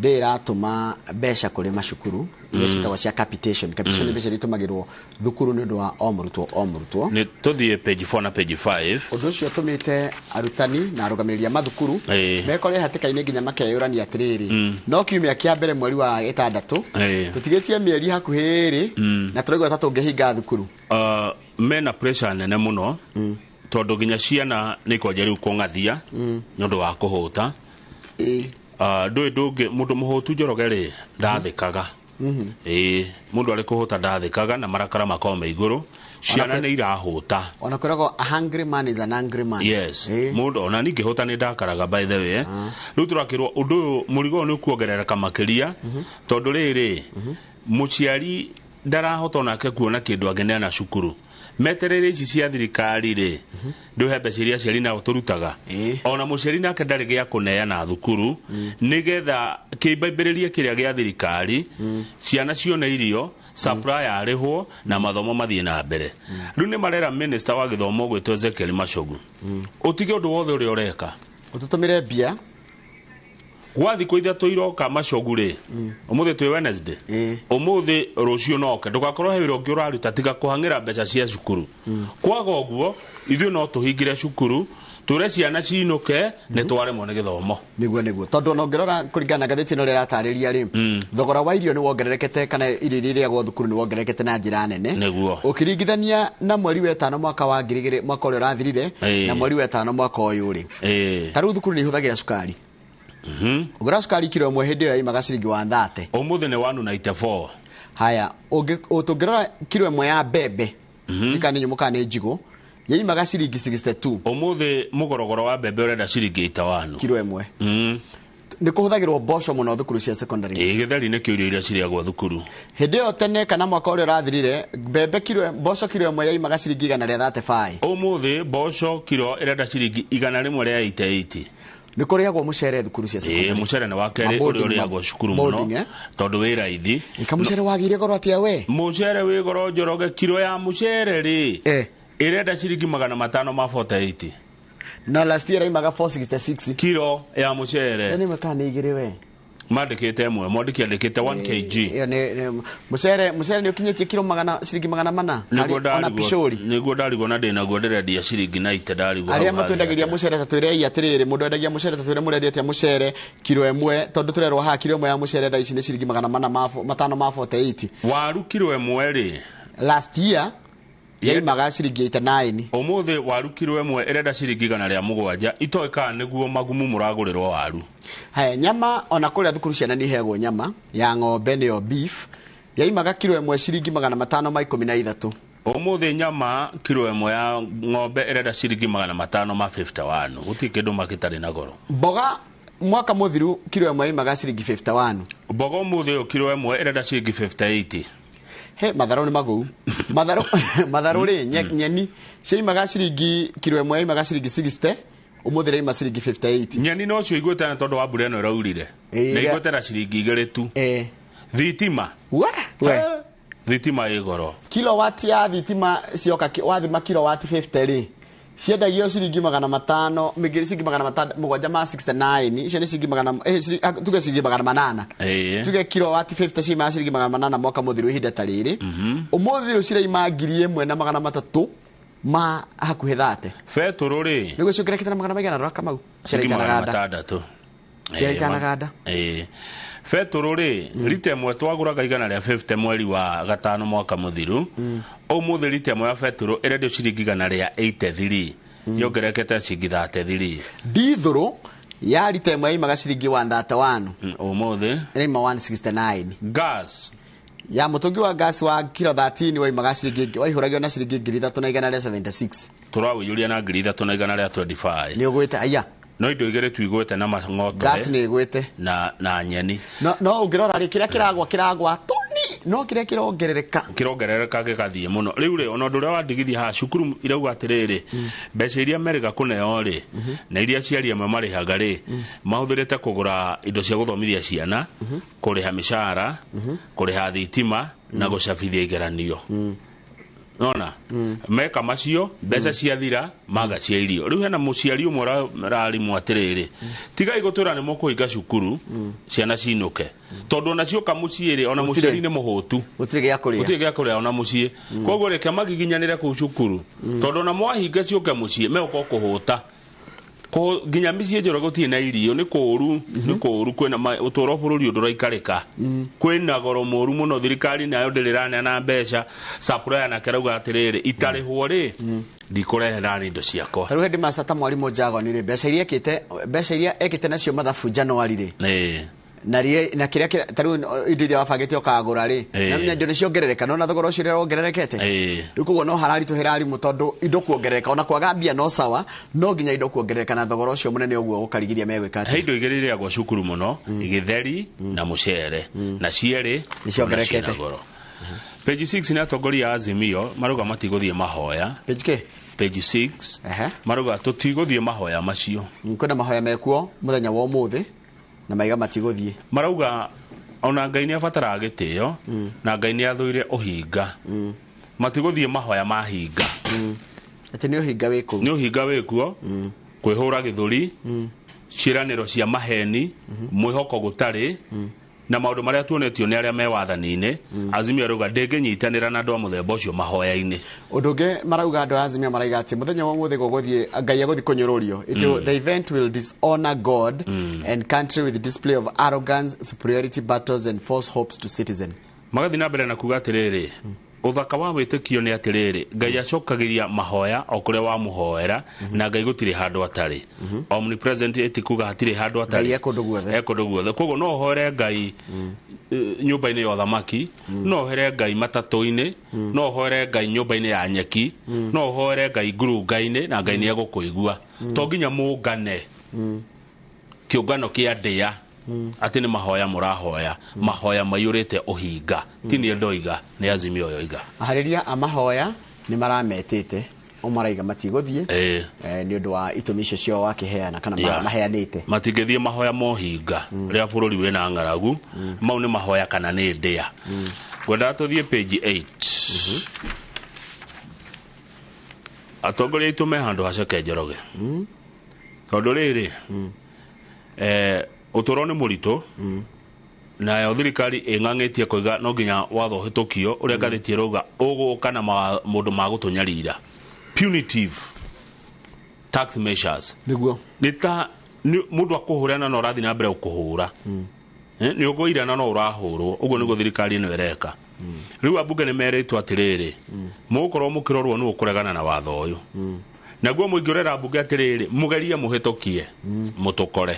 ndĩratũma mbeca kũrĩ macukuru iria ciĩtagwo cia capitation. Capitation nĩ mbeca iria itũmagĩrwo thukuru nĩ ũndũ wa o mũrutwo. Nĩ tũthiĩ page 4 na page 5. Ũndũ ũcio ũtũmĩte arutani na arũgamĩrĩri a mathukuru mekore hatĩka-inĩ nginya makeyũrania atĩrĩrĩ no kiumia kĩa mbere mweri wa 6 tũtigĩtie mĩeri hakuhĩ ĩrĩ na tũraigua ta tũngĩhinga thukuru. Mena pressure nene mũno tondũ nginya ciana nĩ ikwanjia rĩu kũng'athia nĩ ũndũ wa kũhũta. Ndũĩ mũndũ mũhũtu Njoroge rĩ ndathĩkaga. Mũndũ arĩ kũhũta ndathĩkaga na marakara makao me igũrũ. Ciana nĩ irahũta. Ona kwĩragwo a hungry man is an angry man. Yes. Mũndũ ona ningĩ hũta nĩ ndakaraga by the way. Rĩu tũrakĩrwo ũndũ ũyũ mũrigo nĩ ũkuongerereka makĩria tondũ rĩrĩ mũciari ndarahota onake kuona kĩndũ angeneana cukuru. meterere ici cia thirikari ri nduhe mbeca iria ciari nao turutaga ona muciari nake ndari gya kuneana thukuru nigetha kibaibiririe kiria gya thirikari ciana cione irio supply arihwo na mathomo mathie na mbere riu ni marera minister wa githomo gwitwo Ezekiel Machogu utige undu wothe uri ureka ututumire bia gwathi ko ithatũ iroka Machogu ri umuthi twi Wednesday umuthi rucio noke ndugakorwo he wira ungi uraruta tiga kuhangira mbeca cia cukuru kwaga uguo ithuĩ no tuhingire cukuru ture ciana ciinuke ne twaremwo ni githomo niguo tondu nongerora kuringana gatheti no riratariria ri thogora wa irio ni wongererekete kana irio iria gwa thukuru ni wongererekete na njira nene niguo ukiringithania na mweri wa 5 mwaka wa 2000 mwaka ule urathirire na mweri wa 5 mwaka uyu ri taru thukuru ni ihuthagira sukari ugura sukari kilo mwe hindi yo imaga ciringi wa 30 umuthi ni 194 haya utungerora kilo mwe ya bebe ikani nyumuka ni njigo yaimaga ciringi 62 umuthi mugorogoro wa bebe urenda ciringi 81 kilo imwe ni kuhuthagirwo mboco muno thukuru cia secondary githeri ni kiurio iria ciriagwo thukuru hindi yo tene kana mwaka ule urathirire bebe kilo mboco kilo imwe yaimaga ciringi 135 umuthi mboco kilo irenda ciringi 180 ni kuriagwo mucere thukuru cia secondary mucere ni wakere uriagwo cukuru muno tondu wi raithi ikamucere wagire goro atia we mucere wi goro njoroge kilo ya mucere ri irenda ciringi 548 na last year imaga 466 kilo ya mucere ni makani igire we mandikite emwe mondiki andikite 1 kg mucere ni ukinyetie kilo ciringi 400 ona pishori niguo ndarigo na ndina guo ndirendia ciringi 90 ndarigo aria matwendagiria mucere tatwire atiriri mundu endagia mucere tatwire murendia tia mucere kilo emwe tondu turerwo ha kilo emwe ya mucere tha ici ni ciringi 548 waru kilo emwe ri last year yaimaga ciringi 89 umuthi waru kilo emwe irenda ciringi 107 itoeka niguo magumu muragurirwo waru haya nyama ona kuria thukuru ciana ni hegwo nyama ya ng'ombe niyo beef yaimaga kilo emwe ciringi 513 umuthi nyama kilo emwe ya ng'ombe irenda ciringi 551 guti kindu makitari na goro mboga mwaka muthiru kilo emwe yaimaga ciringi 51 mboga umuthi kilo emwe irenda ciringi 58 he madharo ni maguu madharo ri nyeni ciaimaga ciringi kilo emwe yaimaga ciringi 60 umuthire ima ciringi 58 nyeni no cio igwete na tondu wa mbura ino iraurire na igwete na ciringi 2 tu thitima thitima igoro kilowatt ya thitima cioka wathima kilowatt 50 ri ciendagio ciringi 500 migiri ciringi 769 icio ni ciringi 500 tuge ciringi 800 tuge kilowatt 50 cima ciringi 800 mwaka muthiru ihinda tariri umuthi ucira ima ngiri 1,300 ma hakuhe thate feturu ri nigo ciongerekete na 100 kamau cirekanaganda feturu ri rite emwe twaguraga 150 mweri wa 5 mwaka muthiru umuthi rite emwe ya feturu irendio ciringi 183 yongerekete ciringi 33 dithuru ya rite emwe yaimaga ciringi 131 umuthi irima 169 gas ya mutungi wa gas wa kilo 13 waimaga ciringi waihuragio na ciringi 376 turawiyuria na 325 ni ugwite aya no indo igere tuigwete na mang'otore gas ni igwete na nyeni no ungirora ri kiria kiragwa toni no kiria kirongerereka gikathie muno riu ri ona nduria wandigithia ha cukuru irauga atiriri mbeca iria merega kuneo ri na iria ciari amwe marihaga ri mahuthirite kugura indo cia guthomithia ciana kuriha mishahara kuriha thitima na gucabithia igeranio nona meka macio mbeca ciathira maga cia irio riu hena muciari umwe rari mwatiriri tigai gutura ni mukuinga cukuru ciana cinuke tondu na cio kamuciiri ona muciari ni muhutu gutire gya kuria ona mucie koguo reke magiginyanire ku cukuru tondu na mwahinga cio kamucie me uko kuhuta ko ginya micie njoro gutie na irio ni kuru kwena utoro bururi nduraikarika kwena goro moru muno thirikari nayo ndirirane na mbeca supply na kerauga atiriri itarihwo ri ndikurehe nani ndo ciakwa riu hendi masata mwarimu Njago ni mbeca iria ekite nacio mathabu January ri na kiria taru idiria wafagite okagura ri na menya ndio ciongerereka no na thogora ucio rongererekete riu koguo no harari tuhirari mutondu indo kuongerereka ona kwaga mbia no sawa no ginya indo kuongerereka na thogora ucio munene uguo gukarigiria megwika ati heindo igirire gwa cukuru muno igitheri na mucere na ciere ciongerekete Page 6 ni atongoria Azimio maruga matiguthie mahoya. Page 6 maruga tutiguthie mahoya macio. Kwenda mahoya mekuo muthenya wa umuthi na maiga matiguthie. Marauga ona Ngai ni abatara gitio na Ngai ni athuire uhinga. Matiguthie mahoya mahinga. Ati ni uhinga wikuo. Ni uhinga wikuo. Kwihura githuri. Ciraniro cia maheni, mwihoko gutari. Na maundu maria tuonetio ni aria me wathani-ini. Azimio arauga ndinginyitanira na andu a muthemba ucio mahoya-ini. Udunge marauga andu a Azimio maraiga ati muthenya wa umuthi guguthie Ngai aguthi kunyururio. The event will dishonor God and country with display of arrogance, superiority, battles and false hopes to citizen. Magathi na mbere na kuga atiriri uthaka wa witikio ni atiriri Ngai acokagiria mahoya okuria wa muhoera na Ngai gutiri handu atari. Omnipresent etikuga hatiri handu atari. Ngai ekundu guothe. Koguo no hoere Ngai nyumba-ini ya thamaki, no hoere Ngai matatu-ini, no hoere Ngai nyumba-ini ya nyeki, no hoere Ngai ngurunga-ini na Ngai ni egukuigua. To nginya mungane. Kiungano kia ndia ati ni mahoya murahoya mahoya mayurite uhinga tini ndoiga ni Azimio yoiga ahariria amahoya ni marametete umaraiga matiguthie ni undu wa itumisho cio wakiheana kana maheanite matingethie mahoya mohinga ria bururi wina ngaragu mau ni mahoya kana ni ndia gwenda tuthie page 8 atongoria itume handu haceke njoroge tondu riri utoro ni murito na yo thirikari ing'ang'etie kuiga no nginya watho hitukio uria ngathĩti rauga uguka na mundu magutunyarira punitive tax measures niguo nita mundu akuhurana na urathi na mbere ukuhura ni ugoira na no urahurwo uguo niguo thirikari ino ireka riu abunge ni meretwo atiriri mukorwo mukirorwo ni ukuregana na watho uyu naguo muingirera abunge atiriri mugerie muhitukie mutukore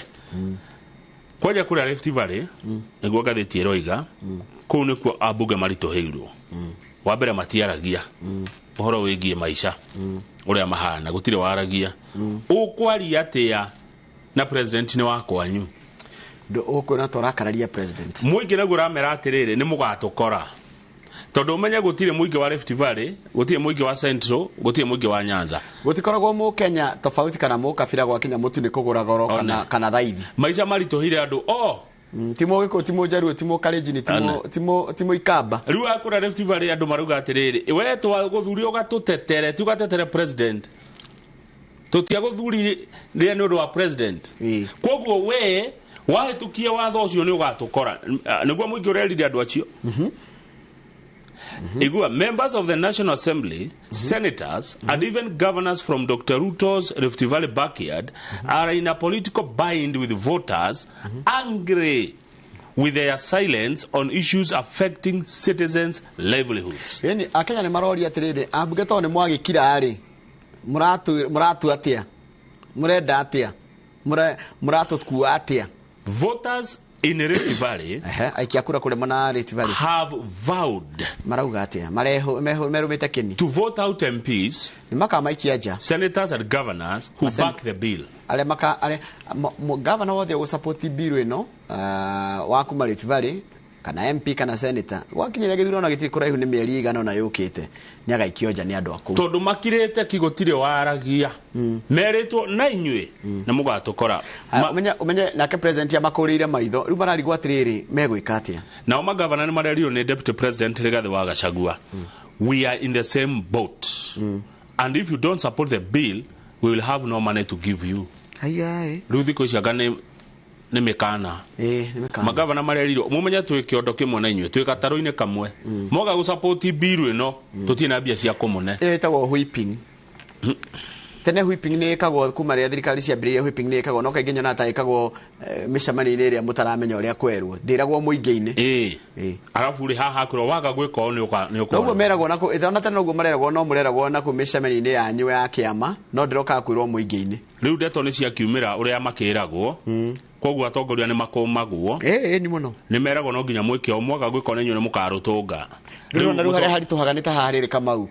kwaja kuri Rift Valley niguo ngathĩti roiga kuu nikuo abunge maritoheirwo wa mbere matiaragia uhoro wigie maisha uria mahana gutire waragia ukwaria atia na president ni wakwanyu ukuna torakararia president muingi naguo ramera atiriri ni mugatukora tondu umenya gutire muingi wa Rift Valley gutire muingi wa Central gutire muingi wa Nyanza gutikoragwo mu Kenya tofauti kana mu kabira gwa Kenya mutu ni kugura goro kana thaithi maisha maritohire andu timo giko timo jaru timo Kalenjin timo Ikamba riu akura Rift Valley andu maruga atiriri we twa guthuri ugatutetere tugatetere president tutia guthuri ria ni undu wa president koguo we wahitukia watho ucio ni ugatukora niguo muingi urerire andu acio Igua, members of the National Assembly, senators, and even governors from Dr. Ruto's Rift Valley backyard are in a political bind with voters, angry with their silence on issues affecting citizens' livelihoods. Yani, Akenya ni marori atiriri, abunge to ni mwagikira ari, muratu atia, murenda atia, muratu atia. Voters in Rift Valley have vowed to vote out MPs, senators and governors who back the bill. Governor wothe gusupport bill ino wa kuma Rift Valley kana MP kana senator wakinyira githurano gitiri kuraihu ni mieri igana na yukite ni agaikio nja ni andu aku tondu makirete kigotire waragia meretwo na inywe na mugatukora umenye nake president ya makurire maitho riu mararigwo atiriri megwika atia na oma governor ni marerio ni deputy president Rigathi wa Gachagua we are in the same boat and if you don't support the bill we will have no money to give you riu thiko ciagane ni mikana magavana mareriro mumenya twi kiondo kimwe na inywe twi gataru-ini kamwe moga gu support bill ino tutie na bia cia kumune etagwo whipping tene whipping ni kagwo kuma ria thirikari cia mbere whipping ni kagwo no kaingĩ nyona ta ikagwo micamani-inĩ ĩrĩa mutaramenya ũrĩa kwerwo ndiragwo mũingĩ-inĩ arabu ri haha kuro waga gwika o ni uko ũguo meragwo nako ĩtana tene ũguo mareragwo no mũreragwo nako micamani-inĩ yanyu ya kĩama no ndiroka kwĩrwo mũingĩ-inĩ riu ndeto ni cia kiumĩra ũrĩa makĩragwo koguo atongoria ni makomagwo ni muno ni meragwo no nginya mwike o mwaga gwika o nenyu ni mukarutunga riu na ruhare harituhaga ni ta harĩrĩ Kamau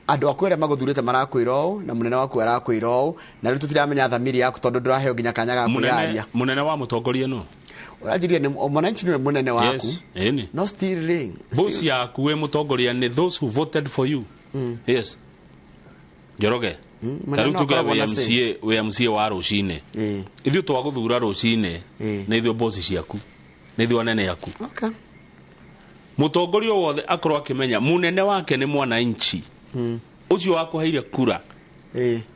andu akwere maguthurite marakwira o na munene waku arakwira o na riu tutiramenya thamiri yaku tondu nduraheo nginya kanya ga kuyaria munene wa mutongoria no urajiria ni mwananchi niwe munene waku. Yes. No steering. Boss yaku we mutongoria ni those who voted for you. Yes. Joroge. Taru tuge we MCA wa Rũciinĩ. Ithuĩ twaguthura Rũciinĩ na ithuĩ boss ciaku. Na ithuĩ anene yaku. Okay. Mutongoria wothe akorwo akimenya munene wake ni mwananchi. Ucio wako haire kura.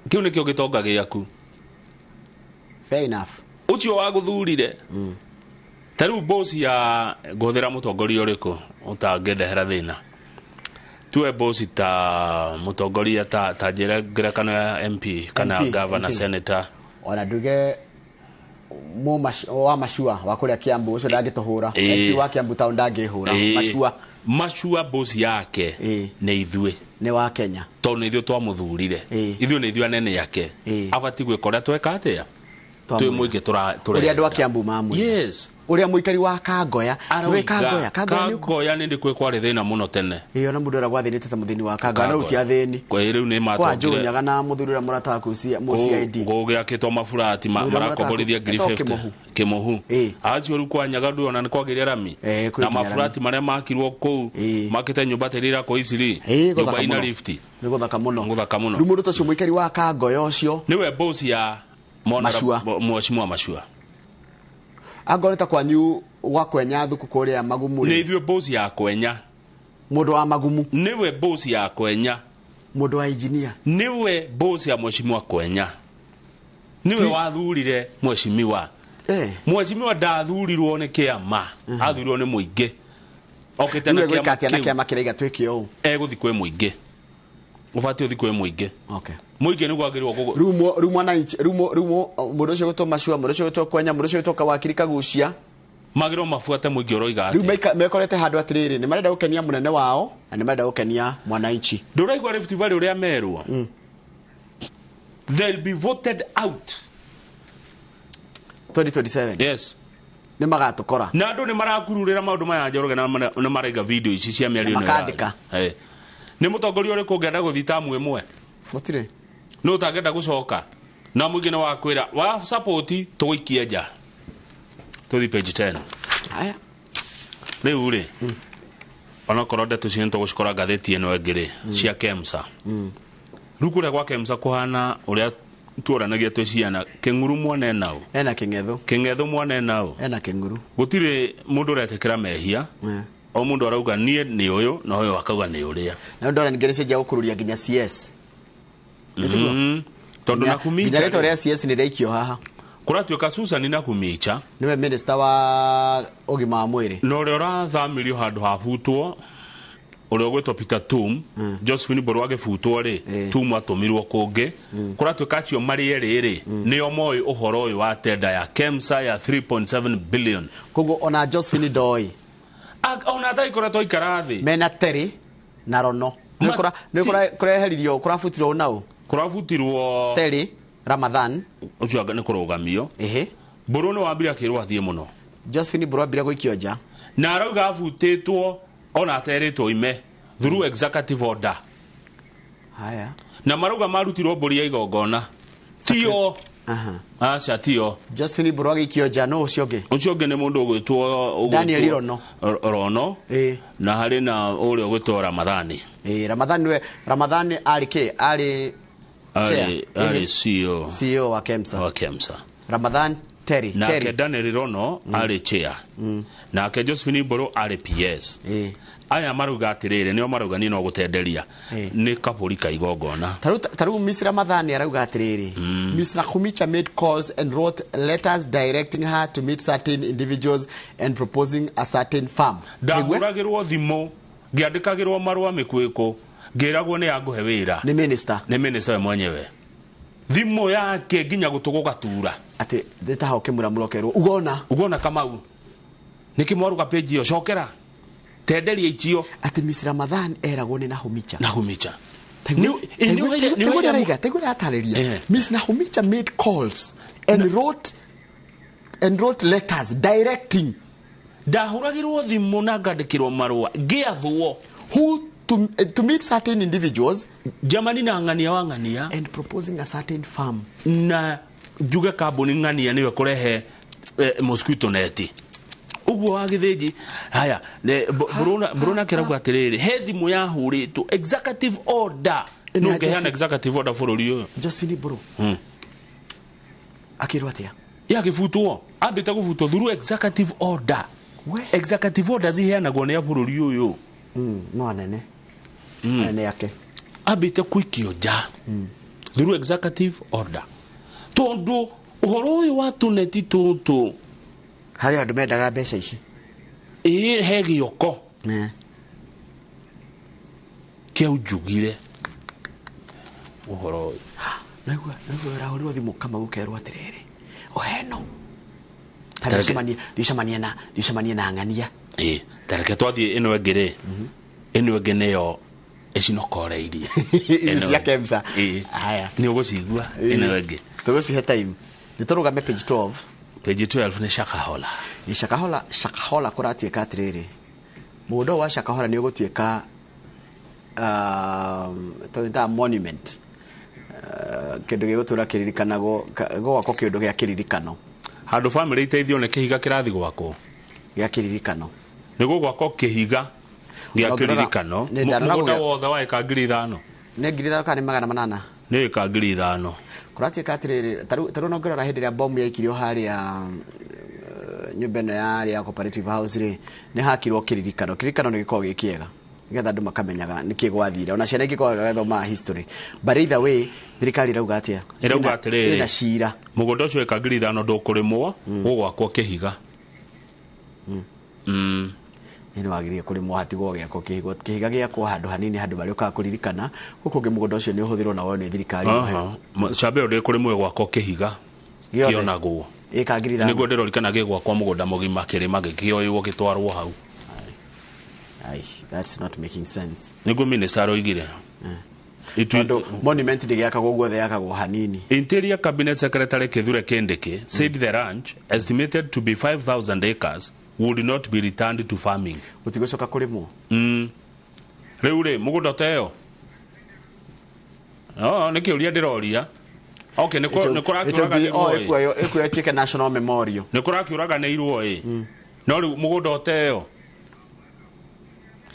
Kiu nikio gitonga giaku. Fair enough. Ucio waguthurire. Taru boss ya gothera mutongoria uriku utangedehera thina. Tuwe boss ta mutongoria ta jera kana MP kana governor senator. Ona nduge wa mashua wa kuria Kiambu ucio ndangituhura. MP wa Kiambu town ndangihura. Mashua boss yake ni ithuĩ ni wa Kenya. To ni ithuĩ twamuthurire. Ithuĩ ni ithuĩ anene yake. Abati gwikora tweka atia. Twe muige uria andu a Kiambu mamu. Yes. Uria muikari wa Kangoya. We Kangoya ni ndikwe kwari thina muno tene. Ona mundu ara gwathinite ta muthini wa Kangoya no uti athini. Kwa riu ni matongire. Kwa nyaga na muthurira murata ku CID. Goge akitwa mafurati marakoborithia grift Kimuhu. Acio ru kwa nyaga ndu ona ni kwagiria rami. Na mafurati maria makirwo ku makite nyumba terira ko isiri. Nyumba ina lift. Ni guthaka muno. Ru mundu tacio muikari wa Kangoya ucio. Niwe boss ya Mheshimiwa Mashua. Agoreta kwanyu wa kwenya thuku kuria magumu. Ni ithuĩ boss ya kwenya. Mundu wa magumu. Niwe boss ya kwenya. Mundu wa engineer. Niwe boss ya Mheshimiwa kwenya. Niwe wathurire Mheshimiwa. Mheshimiwa ndathurirwo ni kiama. Athurirwo ni muingi. Oketana kiama kiraiga twiki o. Guthi kwe muingi. Ufati uthi kwe muingi. Okay. Muingi ni gwagirwo gogo. Rumo na inch rumo mundu ucio gutwa Mashua mundu ucio gutwa kwenya mundu ucio gutwa wakiri Kagucia. Magiro mafuate muingi oroiga ati. Riu mekorete handu atiriri ni marenda gukenia munene wao na ni marenda gukenia mwananchi. Nduraigwa Rift Valley uria merwo. They'll be voted out 2027. Yes. Ni magatukora. Na andu ni marakururira maundu maya Njoroge na maraiga video ici cia miario ni. Makandika. Ni mutongoria uri kungenda guthitamu imwe. Mutire. No utangenda gucoka. Na mwingine wa kwira wa support tuikie nja. Tuthi page 10. Haya. Riu ri. Ona koronde tucinto gucikora gatheti eno ngiri cia KEMSA. Rukure kwa KEMSA kuhana uria tuoranagia twiciana kenguru mwana nao. Ena kingetho mwana nao. Ena kenguru. Gutire mundu uretekera mehia. O mundu arauga nie ni uyu na uyu akauga ni uria. Na ndora ngerecia ja gukururia ginya CS. Tondu nakumicha. Ginya reto ria CS ni reikio haha. Kuratuika Susan na kumicha. Niwe minister wa ugima wa mwiri. No rio rathamirio handu hafutwo. Uria gwetwo Peter Tum, Josephine Borwage futwo ri, Tum atumirwo kungi. Kuratuika acio mari eri nio moi uhoro uyu wa tenda ya KEMSA ya 3.7 billion. Kogo ona Josephine doi. Ona tai kora toi karathi. Mena teri na rono. Nikora heririo kurafutirwo nao. Kurafutirwo teri Ramadhan. Ucio ni kurugamio. Borone wambira kirwa athie muno. Josephine Borwa bira gwikio nja. Na arauga afutitwo ona ateretwo ime through executive order. Haya. Na marauga marutirwo mburi ya igongona. Tio. Acha tio. Josephine Borwa gwikio nja no ucio ngi. Ucio ngi ni mundu ugwitwo Daniel Rono. Rono. Na hari na uri ugwitwo Ramathani. Ramathani ari CEO wa KEMSA. Ramadhan Terry. Na ke Daniel Rono ari chair. Na ke Josephine Borwa ari PS. Aya maruga atirire nio maruga ni no gutenderia ni kaburi ka igongona. Taru Miss Ramadhan arauga atirire. Miss Nakumicha made calls and wrote letters directing her to meet certain individuals and proposing a certain farm. Ndaguragirwo thimo ngiandikagirwo marua mikwiko ngiragwo ni yanguhe wira. Ni minister we mwenyewe. Thimo yake ginya gutuguka tura. Ati ndeta hao Kũmuramura kerwo ugona Kamau. Nikimwaruga page iyo cokera. Tenderia icio. Ati Miss Ramadhan eragwo ni Nakumicha. Tegura atareria. Miss Nakumicha made calls and wrote letters directing. Ndahuragirwo thimu na ngandikirwo marua ngiathwo who to meet certain individuals jamani na ngania wa ngania and proposing a certain farm. Na juga kaboni ngania niwe kurehe mosquito net uguo wagithiji haya Bruna kiraguga atiriri he thimu ya hurito executive order no ngeheana executive order bururi uyu Justin bro akirwa atia ya gifutwo ambite gufutwo through executive order executive order ziheanagwo ni bururi uyu no anene anene yake ambite kwikio ja through executive order tondu uhoro uyu wa tuneti tutu hari andu mendaga mbeca ici he gioko kia ujugire uhoro naigua rahorirwo thimu kama gukerwo atiriri oheno Diusamania na ngania tareke twathie ino engire ino engine yo ecinokoreirie cia kemsa haya ni ugucigua ino engi tugucihe time niturugame page 12 page 12 ni Shakahola kuratuika atiriri mudo wa Shakahola ni ugutuika toinda monument kindu gigutura kiririkanago gwako kindu gia kiririkano handu family iteithio ne kihiga kirathi gwako gia kiririkano nigo gwako kihiga gia kiririkano muda wothe wa eka 5,000 ne 5,000 kana 800 ne eka 5,000 kuratuika atiriri taru no ngorora hindi ya bomb yaikirio haria nyumbeno ya cooperative house ri ne hakirwo kiririkano ni giko gikiega ngetha andu makamenyaga niki gwathire ona ciana ingiko gathoma history but either way thirikari rauga atia irauga atiriri ina cira mugondo ucio eka 5,000 ndukurimwo gugwakwo kihiga ino wagirie kurimwo hatigwo giako kihiga giako handu hanini handu bari uka kuririkana gukunge mugondo ucio ni uhuthirwo na wone thirikari chabe uri kurimwo gwako kihiga kionagwo eka 5,000 niguo ndirorikana gigwakwa mugondo mugima kirima gikioywo gitwarwo hau. That's not making sense. Niguo minister oigire. Itondo monument ndigiakagwo guothe yakagwo hanini. Interior Cabinet Secretary Kithure Kindiki said the ranch, estimated to be 5,000 acres, would not be returned to farming. Utigocoka kurimwo. Riu ri mugundo teo. Nikiuria ndiroria. Okay, nikurakiuraga ni ekuetike national memorial. Nikurakiuraga ni irwo no riu mugundo teo.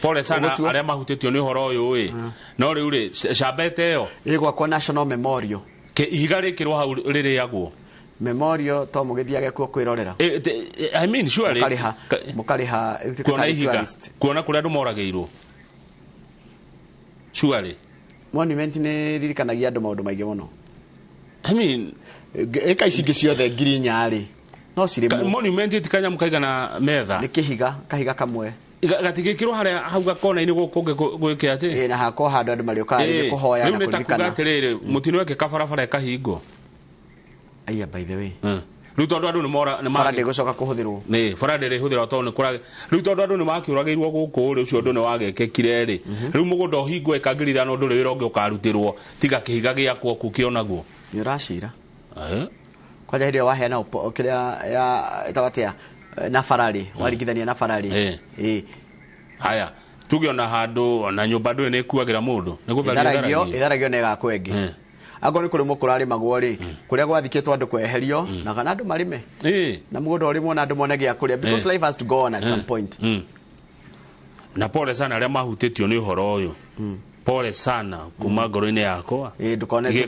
Pole sana aria mahutitio ni horo uyu no riu ri cambete yo igwakwa national memorial ke ihiga rikirwo hau ririagwo memorial to mugithiage kuo kwirorera I mean surely mukariha kuona kuria andu morageirwo surely monument ni ririkanagia andu maundu maingi muno I mean eka icingi ciothe ngiri nyari no cirimo monument itikanya mukaigana metha ni kahiga kamwe gatigikirwo haria hau gakona ini gukunge gwike ati na hako handu andu mariokari kuhoya na kuririkana atiriri mutino weke kabarabara kahingo aya by the way riu tondu andu ni mora ni farade gucoka kuhuthirwo ni farade ri huthira tondu ni kurage riu tondu andu ni makiurageirwo guku ri ucio andu ni wagekekire ri riu mugundo hingo ekangirira no nduri wira ungi ukarutirwo tiga kihiga giakwo kukionaguo ni uracira kwa jahirio waheana kiria ya itawatia na farari warigithania na farari haya tugiona handu na nyumba ndu ni kuagira mundu ni gutharagio nega kwenge ago ni kuri mukurari magwo ri kuria gwathikitwo andu kweherio na kana andu marime na mugundo uri mona andu mone gia kuria because life has to go on at some point na pole sana aria mahutitio ni horo uyu pole sana kuma ngoro-ini yakwa ndukone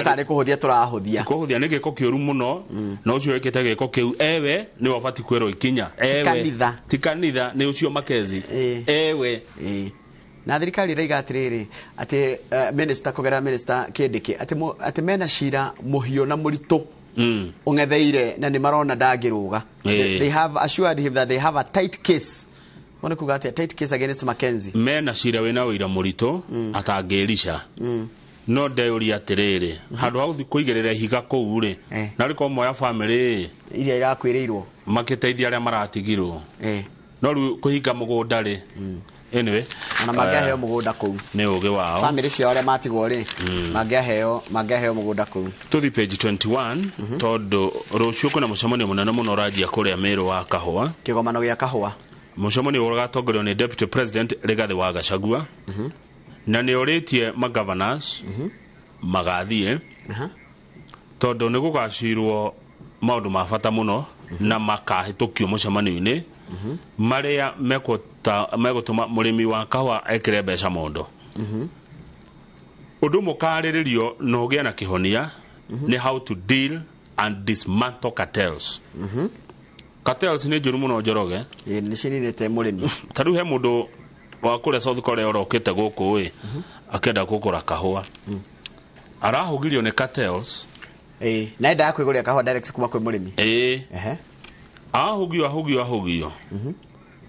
tari kuhuthia turahuthia ni giko kiuru muno no ucio wikite giko kiu ewe ni wabati kwero ikinya tikanitha ni ucio makezi ewe na thirikari raiga atiriri ati minister kugera minister Kindiki ati mena shira muhio na muritu ungetheire na ni marona ndagiruga they have assured him that they have a tight case Wone kugati tight case against Mackenzie. Mena shira wina wira murito atangirisha. No ndeyuri atiriri. Handu hau kuigerera higa kuu ri. Na riko moya family iria irakwiriirwo. Makiteithia aria maratigirwo. No ru kuhinga mugunda ri. Anyway, ana magaheo mugunda kuu. Ni uge wao. Family cia aria matigwo ri. Magaheo mugunda kuu. Tuthi page 21 tondu rucio kuna mucemanio munene muno rajia kuria Meru wa Kahua. Kigomano gia Kahua. Mucemanio uratongorio ni Deputy President Rigathi wa Gachagua. Na ni oritie magovernors magathie. Tondu ni gugacirwo maundu ma bata muno na makahĩtũkio mũcemanio-inĩ marĩa megũtũma mũrĩmi wa kahũa ekĩre mbeca mondo ũndũ mũkarĩrĩrio na ũgĩa na kĩhonia nĩ how to deal and dismantle cartels. Cartels nĩ njũru mũno Njoroge. Nĩ cininĩte mũrĩmi. Ta rĩu he mũndũ wa kũrĩa South Korea ũrokĩte gũkũ akĩenda kũgũra kahũa arahũgirio nĩ cartels. Na endaga kwĩgũrĩra kahũa direct kuma kwĩ mũrĩmi.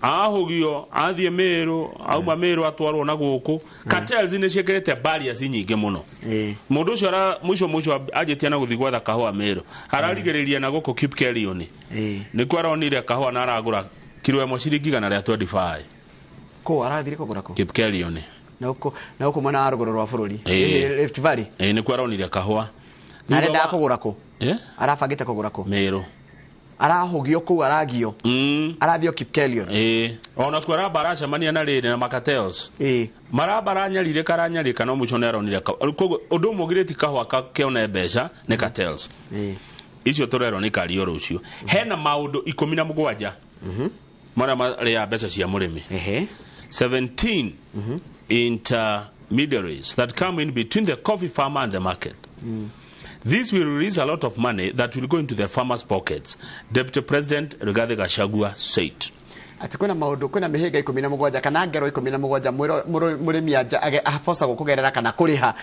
ahũgio athiĩ Meru auma Meru atwarwo na gũkũ. Cartels nĩ ciĩkĩrĩte barriers nyingĩ mũno. Mũndũ ũcio mũico anjĩtia na gũthiĩ gwetha kahũa Meru ararigĩrĩria na gũkũ Kipkelion nĩkuo aronire kahũa na aragũra kilo ĩmwe ciringi 125. Kũ arathire kũgũra kũ? Kipkelion. Na gũkũ mwena wa rũgũrũ rwa bũrũri Rift Valley. Nĩkuo aronire kahũa. Na arenda kũgũra kũ? Arabangĩte kũgũra kũ? Meru. Arahũgio kũu aragio. Arathio Kipkelion. Ona kuo arabara acemania na rĩrĩ na makatels. Marabara nyarire karanyarĩka no mũico nĩ aronire ũndũ mũgirĩti kahũa kĩone mbeca nĩ cartels. Icio tũrerwo nĩ Kario rũciũ. Hena maũndũ 17 marĩa marĩa mbeca cia mũrĩmi. 17 intermediaries that come in between the coffee farmer and the market. This will release a lot of money that will go into the farmers' pockets, Deputy President Rigathi Gachagua said. Ati kuna maundu kuna mihiga 17 kana ngero 17 murimi afosa gukugerera kana kuriha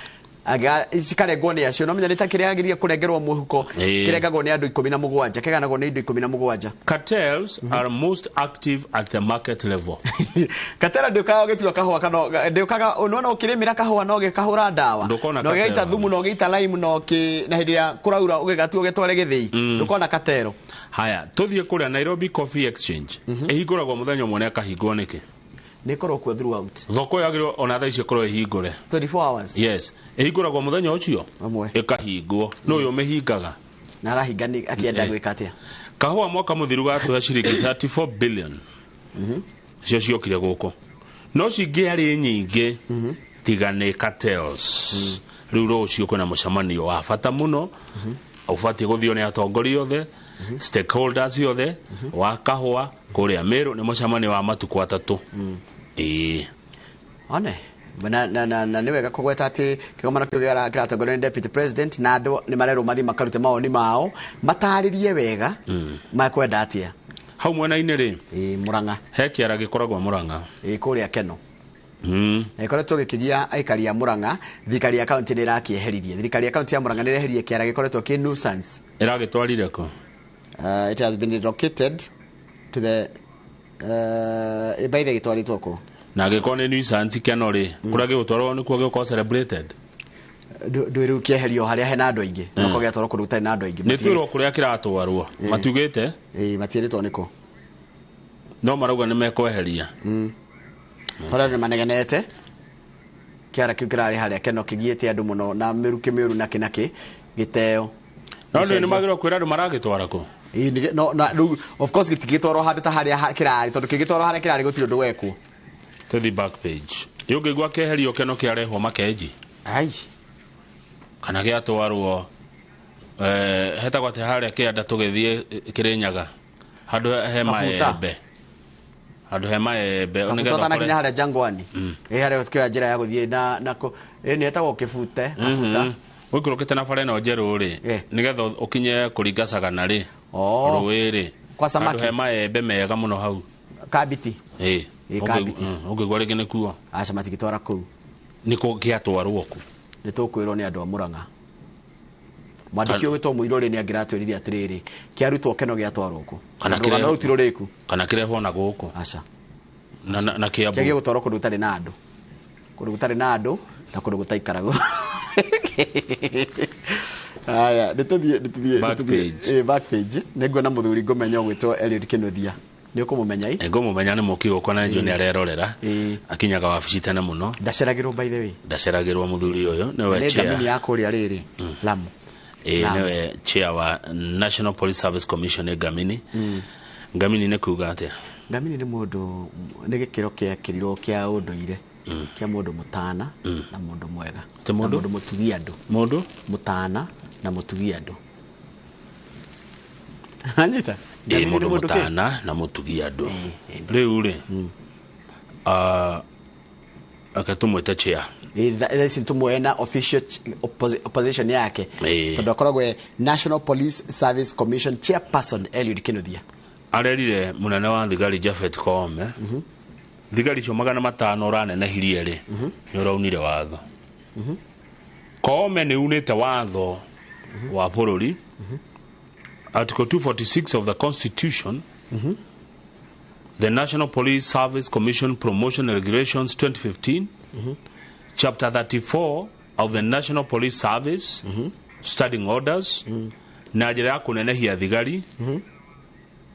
aga isikarengwo ni acio no menya nitakiriagiria kurengerwo muhuko kirengagwo ni andu 17 keganagwo ni indo 17. Cartels are most active at the market level. Katera ndiokaga gĩtua kahũa kana ndiokaga unaona ukirimira kahũa no gĩkahũra ndawa no gĩita thumu no gĩita lime no na hĩndĩ ya kũraura ũgĩgatua ũgĩtware gĩthĩi ndukona katero. Haya tuthie kuria Nairobi Coffee Exchange ihingũragwo mũthenya ũmwe na kahingwo nĩkĩ nikoro kwa throughout thoko yagĩrwo ona thaa icio korwo ihingũre 24 hours. Yes ihingũragwo mũthenya ũcio ĩkahingwo no ũyũ mĩhingaga na arahinga akienda gwĩka atĩa. Kahũa mwaka mũthiru gatũhe ciringi 34 billion cio ciokire gũkũ no cingĩarĩ nyingĩ tiga nĩ cartels. Rĩu rũciũ kwĩna mũcemanio wa bata mũno ũbatiĩ gũthio nĩ atongoria othe stakeholders othe wa kahũa kũrĩa Meru nĩ mũcemanio wa matukũ 3. One na niwega kugweta ati kigomano kĩu kĩratongorio nĩ Deputy President na andũ nĩ marerwo mathi makarute mawoni mao mataririe wega makwenda atia hau mwena-inĩ rĩ Murang'a he kĩara gĩkoragwo Murang'a kũrĩa Keno ikoretwo gĩkĩgia aikari ya Murang'a thirikari ya county nĩ ĩrakĩeheririe. Thirikari ya county ya Murang'a nĩ ĩreherie kĩara gĩkoretwo kĩ nuisance ĩragĩtwarire kũ. It has been relocated to the by the gĩtwarĩtwo kũ na gĩkorwo nĩ nuisance Keno rĩ kũrĩa gĩgũtwarwo nĩkuo gĩgũkorwo celebrated. Ndwĩrĩu kĩeherio harĩa hena andũ aingĩ noko gĩatwarwo kũndũ gũtarĩ na andũ aingĩ. Nĩ twĩrwo kũrĩa kĩratwarwo matiugĩte matiĩrĩtwo nĩkũ no marauga nĩ mekweheria. Tọ́lá nĩ manegenete kĩara kĩu kĩrarĩ harĩa Keno kĩgiĩte andũ mũno na Meru na kĩnakĩ gĩteo no nĩ magĩrĩirwo kwĩra andũ maragĩtwara kũ. No of course gĩtigĩtwarwo handũ ta harĩa kĩrarĩ tondũ kĩgĩtwarwo harĩa kĩrarĩ gũtirĩ ũndũ wekwo. To the back page yũngĩigua kĩeherio Keno kĩarehwo Makenji kana gĩatwarwo hetagwo atĩ harĩa kĩanda tũgĩthiĩ Kĩrĩnyaga handũ he maembe nĩgetha nginya harĩa Jangwani harĩa tukĩoya njĩra ya gũthiĩ na nĩ hetagwo Kĩbute ũikũrũkĩte na bara ĩno njerũ rĩ nĩgetha ũkinye kũringa Sagana rĩ rũĩ rĩ handũ he maembe mega mũno hau Kabiti Kabiti ũngĩgua rĩngĩ nĩkuo aca matigĩtwara kũu nĩkũ gĩatwarwo ku nĩ tũkwĩrwo nĩ andũ a Murang'a. Mwandĩki ũgĩtwo Mũirũrĩ nĩ angĩratwĩrire atĩrĩrĩ kĩarutwo Keno gĩatwarwo kũ kana kĩrutwo rĩku kana kĩrehwo na gũkũ aca na Kiambu kĩagĩ gũtwarwo kũndũ gũtarĩ na andũ na kũndũ gũtaikaragwo. Aya nĩtũthiĩ back page nĩguo na mũthuri ngũmenya ũgwĩtwo Eliud Kĩnuthia nĩ ũkũmũmenya ngũmũmenya nĩ mũkĩ gũkwa na njo nĩ arerorera akinyaga wabici tene mũno ndaceragĩrwo by the way ndaceragĩrwo mũthuri ũyũ nĩwe chair ngamini ya kũrĩa rĩrĩ Lamu nĩwe chair wa National Police Service Commission Ngamini nĩ kuga atĩa Ngamini nĩ mũndũ nĩ gĩkĩro kĩakĩrirwo kĩa ũndũire kĩa mũndũ mũtana na mũndũ mwega na mũndũ mũtugi andũ mũndũ mũtana na mũtugi andũ anyita mundu mutana na mutugia andu riu ri akatumwete chair tumwe na official opposition yake tondu akoragwo National Police Service Commission chairperson Eliud Kinuthia arerire munene wa thigari Japhet Koome thigari cio 500 ũranenehirie rĩ nĩ ũraunire watho Koome nĩ unĩte watho wa bũrũri Article 246 of the Constitution the National Police Service Commission Promotion and Regulations 2015 Chapter 34 of the National Police Service Standing Orders na njĩra ya kũnenehia thigari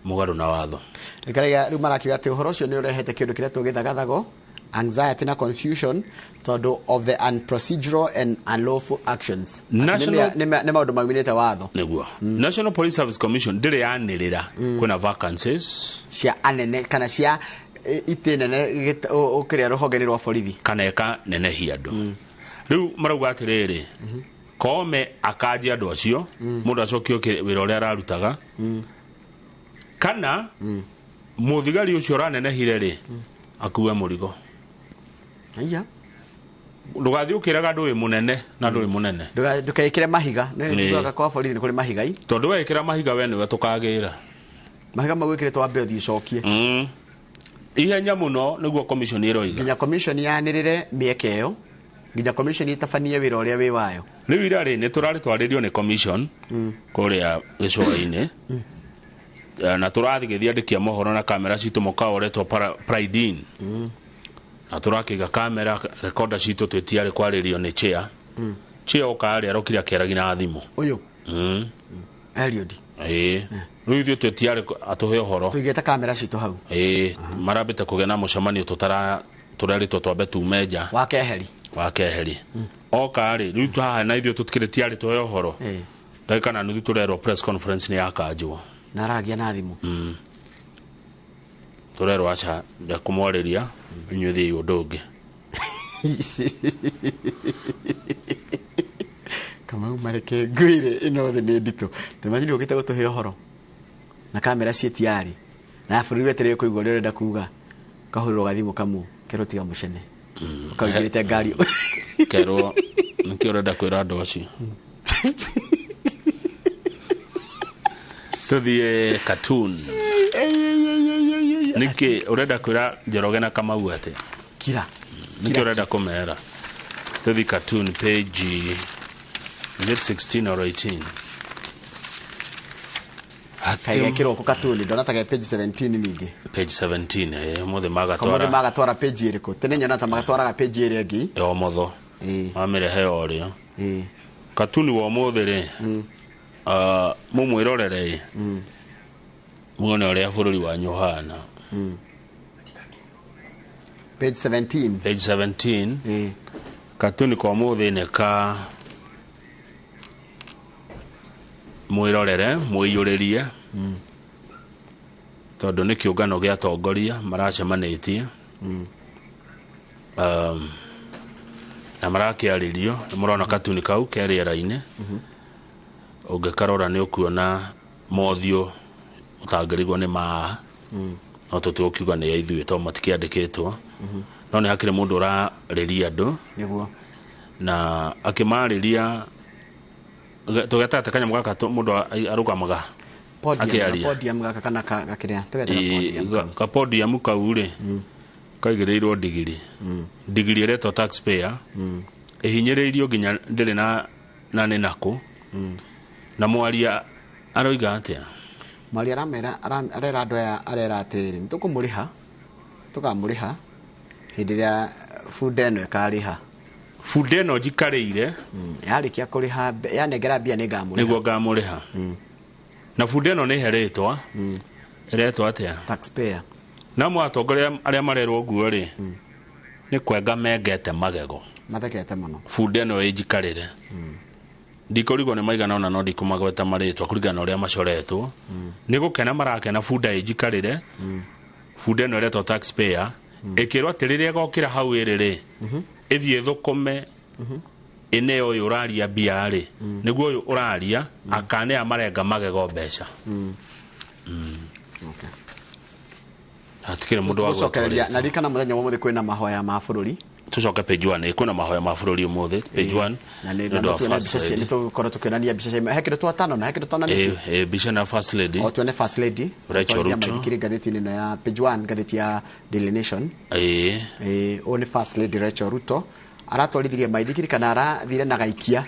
mugaru na watho ikarega riu marakiuga ati uhoro ucio ni urehete kindu kiria tugithagathago anxiety na confusion tondu of the unprocedural and unlawful actions ne maundu mauminite watho niguo National Police Service Commission ndire yanirira kuna vacancies cia anene kana cia itenene ukiria ruhonge rwa borithi kana eka nenehia andu riu marauga atiriri Koome akaji andu acio mundu acokio wira uria ararutaga kana muthigari ucio uranenehire ri akuwe murigo aya ndugathi ukiraga ndu wi munene na ndu wi munene ndukekire mahiga ni tugaga kwa borithi ni kuri mahiga i tondu wekira mahiga we niwe tukagira mahiga magwikire twambe uthi cokie ihenya muno niguo commission iroiga nginya commission yanirire mieke yo nginya commission itabanie wira uria wi wayo riu ira ri ni turari twaririo ni commission kuria gicua-ini na turathigithia ndikia mohoro na kamera citu mukaoretwo Pride in na turakiga kamera recorder citu twetiare kwaririo ni chair ukari arokira keragi na thimu uyu Eliud riu ithuĩ twetiare atuhe uhoro tuigete kamera citu hau marambite kugena mucemanio turaritwo twambe tumenja wa keheri okari riu twaha na ithuĩ tutikiretiare tuhe uhoro ndagika na nuthu turerwo press conference ni yakanjwo naragia na thimu turerwo acha ndakumwariria inyuĩ thii undu ungi kama umareke ngwire ino thi ni ndito temanyini ukite gutuhe uhoro na kamera cietiari na bũrũri weterere kũigua ũrĩa ũrenda kuga kahũrĩrwo gathimu kamu kerwo tiga mũcene ũkaingĩrĩte ngari kerwo nĩkĩo ũrenda kwĩra andũ acio tuthiĩ cartoon nĩkĩ ũrenda kwĩra Njoroge na Kamau atĩ kira nĩkĩ ũrenda kũmera tuthiĩ cartoon page is it 16 or 18 kaya kiro ku cartoon ndona ta page 17 ningi page 17 mothe magatwara page iriko tene nyona ta magatwara page ire ngi yo motho amire he orio cartoon wo mothe ri mumwirorere muone uria bũrũri wa Nyohana page 17 cartoon kwa mothe ne ka mwirorere mwiyũrĩrie tondu nĩ kĩũngano gĩa atongoria maracemanĩtie na marakĩarĩrio nĩ mũrona katuni kau kerĩera-inĩ ũngĩkarora nĩ ũkuona mothiũ ũtangĩrigwo nĩ maa no tũtiũkiuga nĩ ya ithuĩ tondũ matikĩandĩkĩtwo no nĩ hakĩrĩ mũndũ ũrarĩria andũ na akĩmarĩria tugeta kanya muga kato mundu arugamaga podium gaka kana gakiria tugeta podium kaure kaigireirwo digiri iretwo taxpayer ihinyereirio ginya ndire na nane nako na mwaria aroiga atia mwaria ramera arera andu aya arera atiri nitukumuriha tukamuriha hindi ya food eno ikariha food eno jikarĩire yarikia kuriha yanengera bia ningamuriha niguo ngamuriha na food eno nĩ heretwa iretwa atia taxpayer na mwatongoria aria marerwo guo ri ni kwenga mengete magego mathekete muno food eno ijikarĩre ndikorigwo nĩ maigana ona no ndikumagweta maritwa kurigana uria macoretwo ni gukena marakena food ijikarĩre food eno iretwa taxpayer ikirwa tirire gokira hau iriri ithie thukome ine uyu uraria biari niguo uyu uraria akane amarenga magego mbeca Okay. Hatikire mundu wa gũcokereria na rikana muthenya wa muthi kwina mahoya ma bururi tucoke page 1 kuna mahoya ma bururi umuthi page 1 na ndio tunabica ni tukorwo tukionania bica cia hekire twatano na hekire twana ni bica na first lady o tuone first lady Rachel Ruto kiri gatheti ni ya page 1 gatheti ya Daily Nation o ni first lady Rachel Ruto aratwarithirie maithikiri kana arathire na gaikia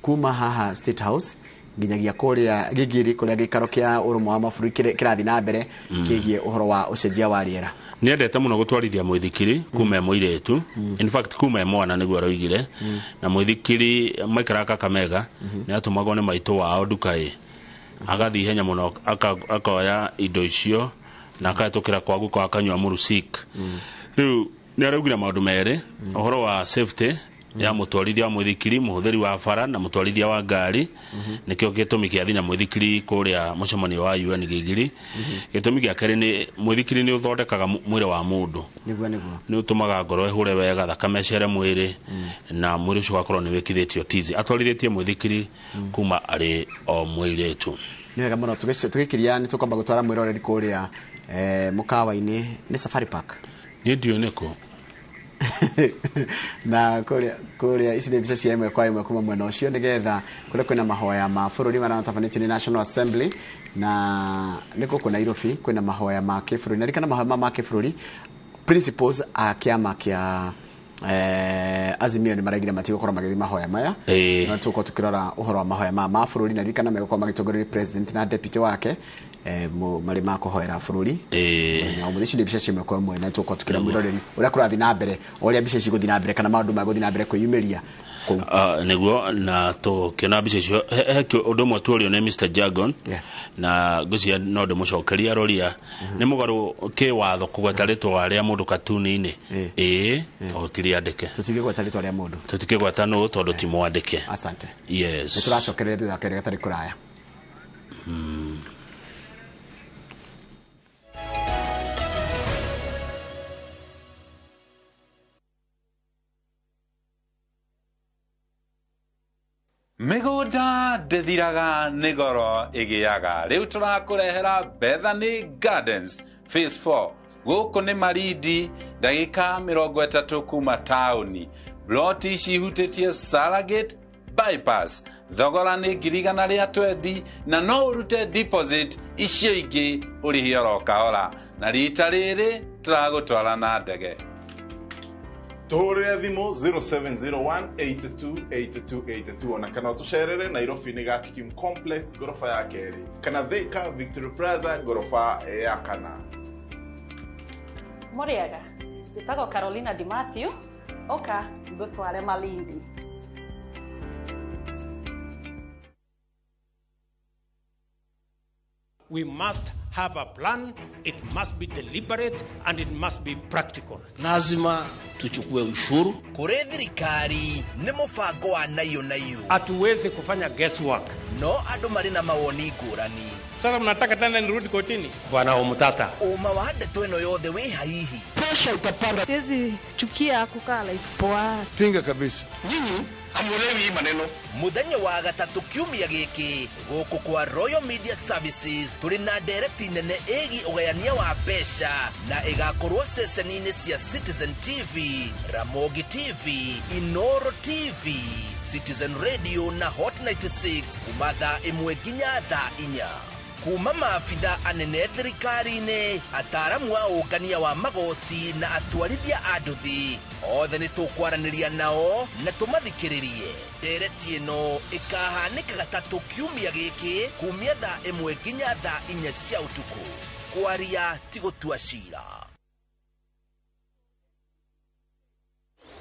kuma haha State House nginyagia kuria gigiri kuria gikaro kia urumwe wa mabũrũri kirathi na mbere kigie uhoro wa ucenjia wa riera ni endete muno gutwarithia muithikiri kuma muiretu in fact kuma mwana niguo aroigire na muithikiri maikara Kakamega ni atumagwo ni maitu wao ndukai agathi henya muno akoya indo icio na akatukira kwagu kwa akanywa murusik riu ni araugire maundu mere uhoro wa safety ya mutwarithia wa muithikiri muhuthiri wa bara na mutwarithia wa ngari nikio gitumi kia thina muithikiri kuria mucemanio wa UN gigiri gitumi kia kere ni muithikiri ni uthondekaga mwire wa mundu ni utumaga ngoro ehure wega thakame cere mwiri na mwiri ucio gakorwo ni wikithitio tizi atwarithitie muithikiri kuma ari o mwiretu ni wega muno tugikiria ni tukomba gutwara mwiroreri kuria mukawa-ini ni Safari Park ni ndio niko na kuria ici nĩ mbica cia ĩmwe kwa ĩmwe kuma mwena ũcio nĩgetha kũrĩa kwĩna mahoya ma bũrũri maratabanĩtio nĩ National Assembly na nĩ gũkũ Nairobi kwĩna mahoya ma kĩbũrũri na rikana mahoya ma kĩbũrũri principles a kĩama kĩa Azimio nĩ maraigire matigũkorwo magĩthiĩ mahoya maya na tũkorwo tukirora ũhoro wa mahoya ma bũrũri na rikana megũkorwo magĩtongoreria president na deputy wake mari ma kuhoera bururi na umuthi ndi bica cimwe kwa mwe na tuko tukira mwiroreri uria kurathi na mbere uria bica ici guthi na mbere kana maundu maguthi na mbere kwiyumiria niguo na to kiona bica icio hekio undu mwe tuorio ne Mr Jargon na gucia no ndu mucokeria roria ni mugaru ki watho kugwetaritwa aria mundu katuni-ini totiri andike tutigigwetaritwa aria mundu tutigigweta no tondu ti mwandike asante yes nituracokereria thutha kere gatari kuraya Mĩgũnda ndĩthiraga nĩ goro ĩgĩaga rĩu tũrakũrehera Bethany Gardens Phase 4 gũkũ nĩ Marindi ndagĩka 30 kuma taũni bloti cihutĩtie Salagate bypass thogora nĩ 120 na no ũrute deposit icio ingĩ ũrĩhe oro kahora na rita rĩrĩ tũragũtwara na ndege Tuhurire thimu 0701828282 ona kana tucerere Nairobi ni Gatikim Complex gorofa ya keri kana Thika Victory Plaza gorofa ya kana Moriaga nditagwo Carolina Di Matthew oka ngutware Malindi We must have a plan, it must be deliberate and it must be practical. Lazima tuchukue ushuru. Kure thirikari ni mubango wa nayo. Hatuwezi kufanya guesswork. No andu mari na mawoni ngurani. Sasa mnataka tena nirudi kotini? Bwana Omutata. Uma wa ndeto ino yothe wi haihi. Pressure utapanda. Siwezi chukia kukaa life poa. Pinga kabisa. Nyinyi hamuelewi maneno. Muthenya wa gatatu kiumia giki guku kwa Royal Media Services turi na direct nene egi ugayania wa besha na igakorwo ceceni-ini cia Citizen TV, Ramogi TV, iNooro TV, Citizen Radio na Hot 96 kumatha imwe nginya thaa 4 kuma maabitha anene thirikari-ini ataramu a ungania wa magoti na atwarithia a nduthi othe ni tukwaraniria nao na tumathikiririe ndereti ino ikahanika gatatu kiumia giki kumia thaa 1 nginya thaa 4 cia utuku kwaria tigutua cira.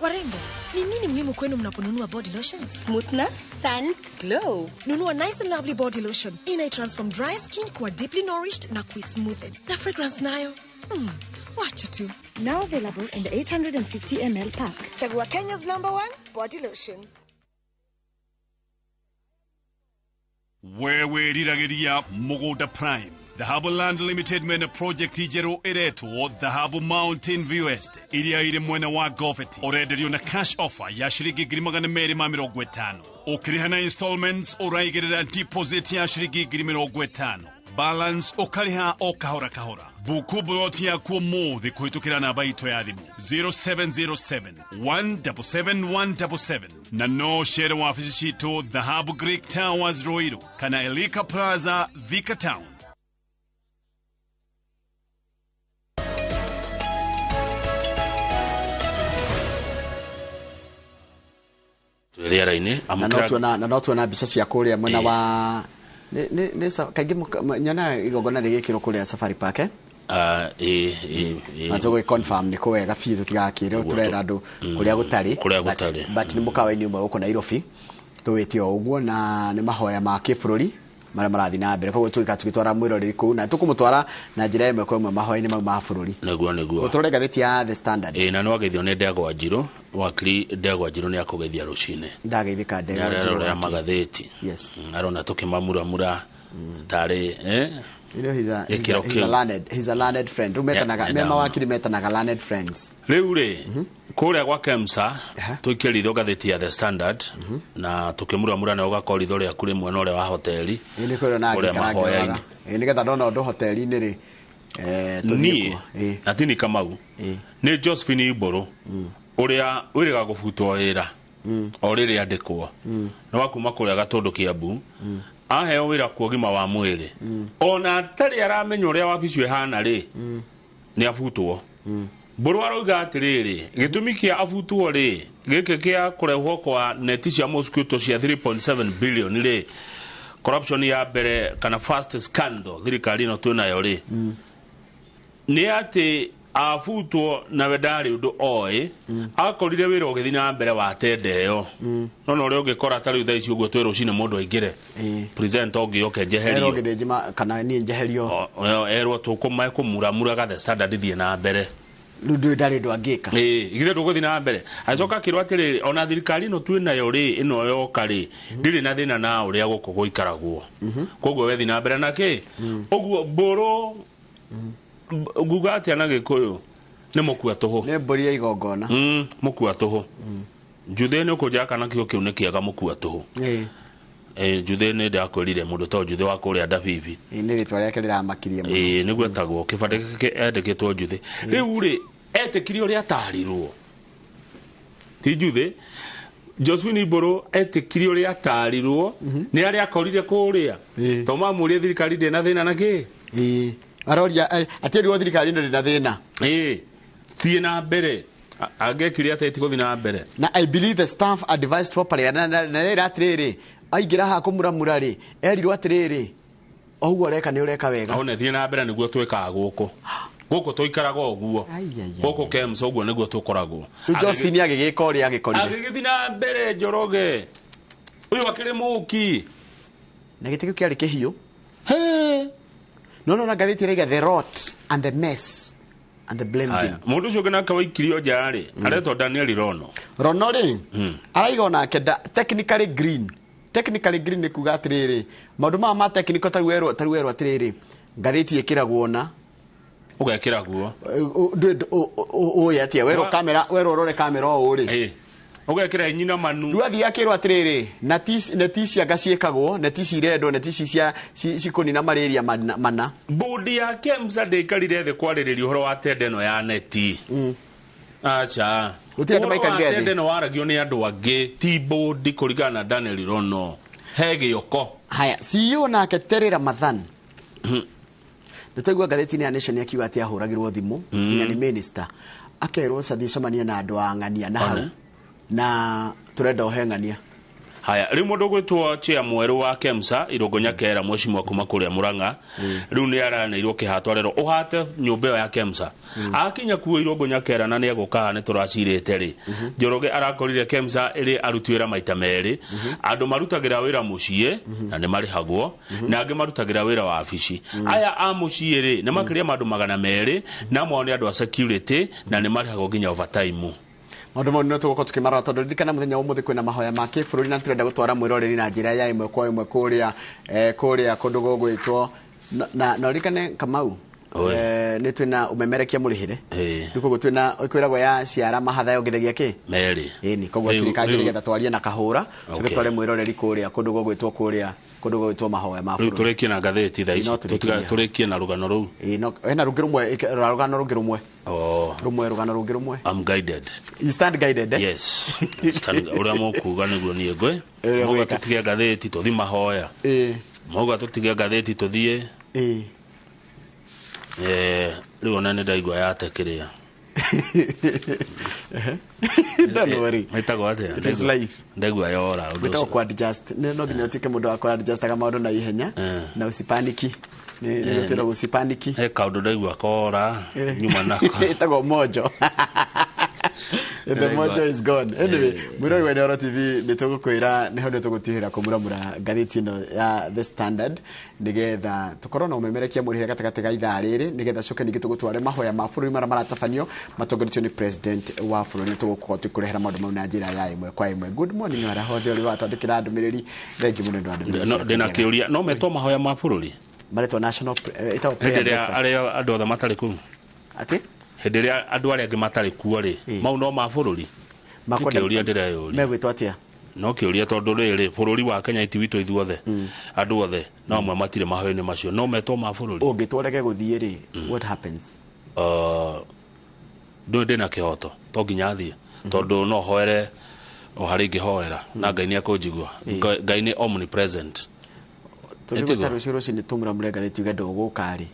Warembo, ni nini muhimu kwenu mnaponunua body lotion? Smoothness, scent, glow. Nunua Nice and Lovely body lotion. Transform dry skin kuwa deeply nourished na smoothed. Na fragrance nayo. Wacha tu. Now available in the 850 ml pack. Chagua Kenya's #1 body lotion. Wewe riragiriya Mugoda Prime. Dhahabu Land Limited mena project ijero ereto Dhahabu Mountain View Estate. Iria ire mwena wa Goveti. Orenderio na cash offer ya shilingi 250. Ukirihana installments oraigerera deposit ya shilingi 50. balance ukariha o kahora kahora. Buku buroti yaku muthi kuhitukira namba ito ya thimu 0707 177 177 na no shere wa afisi shito Dhahabu Greek Towers Roiro kana Elika Plaza Thika Town. na no tuona mbica cia kuria mwena wa ne kaingi nyana igongona rigikiro kuria Safari Park Majogo confirm ni kwega fizo tigakire turera andu kuria gutari but ni mukawa-ini umwe uko Nairobi tuwitio uguo na ni mahoya ma kibururi mara marathi na mbere koguo tugitwara mwiroreri kuu na tukumutwara na njira imwe kwa imwe mahoya-ini mau ma bururi neguo utore gatheti ya The Standard na no ageithio ne Ndegwa Njiro wakiri Ndegwa Njiro ni akugeithia Rũciinĩ ndageithika Ndegwa Njiro ya magathĩti yes arona tukĩmamuramura tari you know he's a learned friend umetanaga mema wakiri metanaga learned friends riu ri kuria gwa Kemsa tuikiritho gatheti ya The Standard na tukimuramura na ugakoritho ria kuri mwena ule wa hoteli ni kwero na ngikaraga ni getha ndona ndo hoteli ni ri ni atini Kamau ni Josephine Iboro uria wiriga gubutwo wira o riri andikwo no wakuma kuria Gatundu Kiambu aheo wira kwa gima wa mwiri ona tari aramenya uria wabicio hana ri ni abutwo Mburu aroiga atiriri gitumi kia abutwo ri gike kia kurehwo kwa neti cia mosquito cia 3.7 billion ri corruption ya mbere kana first scandal thirikari no tunayo ri ni ati afutwo na wedari undu oi akorire wira ugithina mbere wa tendeo no uri ugikora tari utha ici uguo twi Rũciinĩ mundu aingire present ogi oke jeherio ogithijima kana ni njeherio erwo tukuma Kũmuramura ga The Standard thie na mbere ndu ndari ndo angika igire tuguthi na mbere acoka kirwa atiri ona thirikari no twinayo ri ino yoka ri ndiri na thina na uria guko guikaragwo koguo wethi na mbere nake uguo Mburu guga atia na Gikuyu ni mukua tuhu ni mburi ya igongona mukua tuhu njuthe ni ukuja kana kio kiu ni kiaga mukua tuhu njuthe ni ndakwirire mundu to njuthe wa kuria Ndabibi ni ritwa riake riramakirie muno ni gwetagwo kibande endeketwo njuthe riu ri etikirio ria tarirwo ti njuthe Josephine Iboro etikirio ria tarirwo ni aria akorire kuria to mamurie thirikari ndi na thina na ki aroria atirirwo thirikari ndi na thina thie na mbere agekire ateti guthi na mbere na I believe the staff advised properly na rira atiriri aingira ha Kũmuramura ri erirwo atiriri oguo reka ni ureka wega ona thie na mbere niguo twikaga guko toikaraga oguo guko Kemsa oguo niguo tukoragwo Josephine agigika uria agikorire agigithi na mbere Njoroge uyu akiri muki na gitiko kiari kihio no na gatheti rega the rot and the mess and the blame game mundu ucio gena kawaikirio jari areto Daniel Rono ri araiga ona kenda technically green ni kuga atiriri maundu ma technical taruero atiriri gatheti ikiragwo na ugekira guo oya atia wero kamera wero rore kamera o ri ugekira nyina manu ruathi yakirwo atiriri neti cia gaciekagwo neti cirendo neti cia cikoni na malaria mana bodi ya Kemsa ndekarire the kwaririria uhoro wa tendeno ya neti acha utenda maikarire the tendeno waragio ni andu angi ti bodi kurigana na Daniel Rono hege yoko haya CEO na Keterera Mathan Nitagwa gatheti-ini ya Nation yakiuga ati ahuragirwo thimu nginya ni minister akerwo sathi cemania na andu ang'ania na hau na turenda oheng'ania haya riu mundu gwitwo chia mweru wa Kemsa Irungu Kera mwecimu kuma kuria Murang'a riu ni araneirwo kihatwarero uhate nyumba ya Kemsa akinya kuo Irungu Kera na ni aguka ni turacirite ri Njoroge arakorire Kemsa iri arutwira maita meri andu marutagira wira mucie na ni marihagwo na angi marutagira wira wa afici aya a mucie ri ni makiria mandu 200 na mwone andu a security na ni marihagwo nginya overtime maundu mau no tuguko tukimara tondu ndikana muthenya umuthi kwina mahoya ma kibururi na turenda gutwara mwiroreri na njira ya imwe kwa imwe kuria kundu gugwitwo na ndikane Kamau nĩ twĩna umemerekia mũrĩhĩre rĩu koguo twĩna kwĩragwo ya ciara mahatha yongithagia kĩ merĩ ĩni koguo thirikari nĩgetha twarie na kahũra tũke tware mwĩroreri kũrĩa kũndũ gwĩtwo kũrĩa kũndũ gwĩtwo mahoya ma bũrũri rĩu tũrĩkie na ngathĩti thaa ici tũrĩkie na rũgano rũu ena rũgano rũngĩ rũmwe rũgano rũngĩ rũmwe I'm guided you stand guided yes ũrĩa mũkuga nĩguo niĩ ngwe mũga tũtige ngathĩti tũthi mahoya mũga tũtige ngathĩti tũthiĩ rĩu ona nĩ ndaigua yate kĩrĩa don't worry ĩtagwo atĩa it is life ndaigua yora gwĩtagwo ku adjust no nginya ũtuĩke mũndũ wa kũ-adjustaga maũndũ na ihenya na usipaniki nĩ twĩragwo usipaniki kaũndũ ndaigua kora nyuma nako ĩtagwo mojo the mojo is gone anyway mwĩrori wa iNooro TV nĩ tũgũkwĩra nĩho nĩ tũgũtihĩra kũmuramura ngathĩti ĩno ya The Standard nĩgetha tũkorwo na ũmemerekia mũrĩhĩre gatagatĩ ga ithaa rĩrĩ nĩgetha coke ningĩ tũgũtware mahoya ma bũrũri marĩa maratabanio matongoretio nĩ president wa bũrũri tũgũkorwo tũkũrehera maũndũ mau na njĩra ya ĩmwe kwa ĩmwe good morning harĩa hothe ũrĩ watwandĩkĩra ndũmĩrĩri thengi mũno nĩ ndũmĩrĩri ndĩna kĩũria no metwo mahoya ma bũrũri maretwo national ĩtagwo hĩndĩ ĩrĩa arĩa andũ othe matarĩ kũu atĩ hĩndĩ ĩrĩa andũ arĩa angĩ matarĩ kuo rĩ mau no ma bũrũri kĩũria ndĩreyũria megwĩtwo atĩa no kĩũria tondũ rĩrĩ bũrũri wa Kenya iti witũ ithuothe andũ othe no amwe matirĩ mahoya-inĩ macio no metwo ma bũrũri ũngĩtwarege gũthiĩ rĩ what happens ndĩna kĩhoto to nginya thiĩ tondũ no hoere o harĩ ingĩhoera na Ngai nĩ akũnjigua Ngai nĩ omnipresent tũrĩgũta rũciinĩ tũmuramure ngathĩti uge ndũgũka rĩ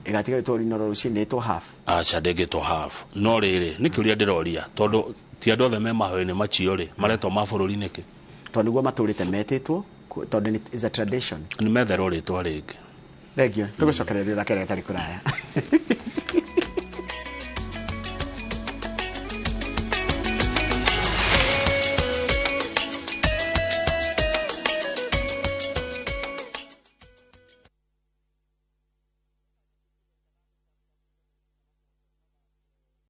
ĩgatiga gĩtwo iNooro rũciinĩ ĩtwo half acha ndĩngĩtwo half no rĩrĩ nĩ kĩũria ndĩroria tondũ ti andũ othe me mahoya-inĩ macio rĩ maretwo ma bũrũri nĩkĩ tondũ nĩguo matũrĩte metĩtwo tondũ is a tradition nĩ metherwo rĩtwa rĩngĩ thengio tũgũcokereria rĩrĩa kĩrĩa tarĩ kũraya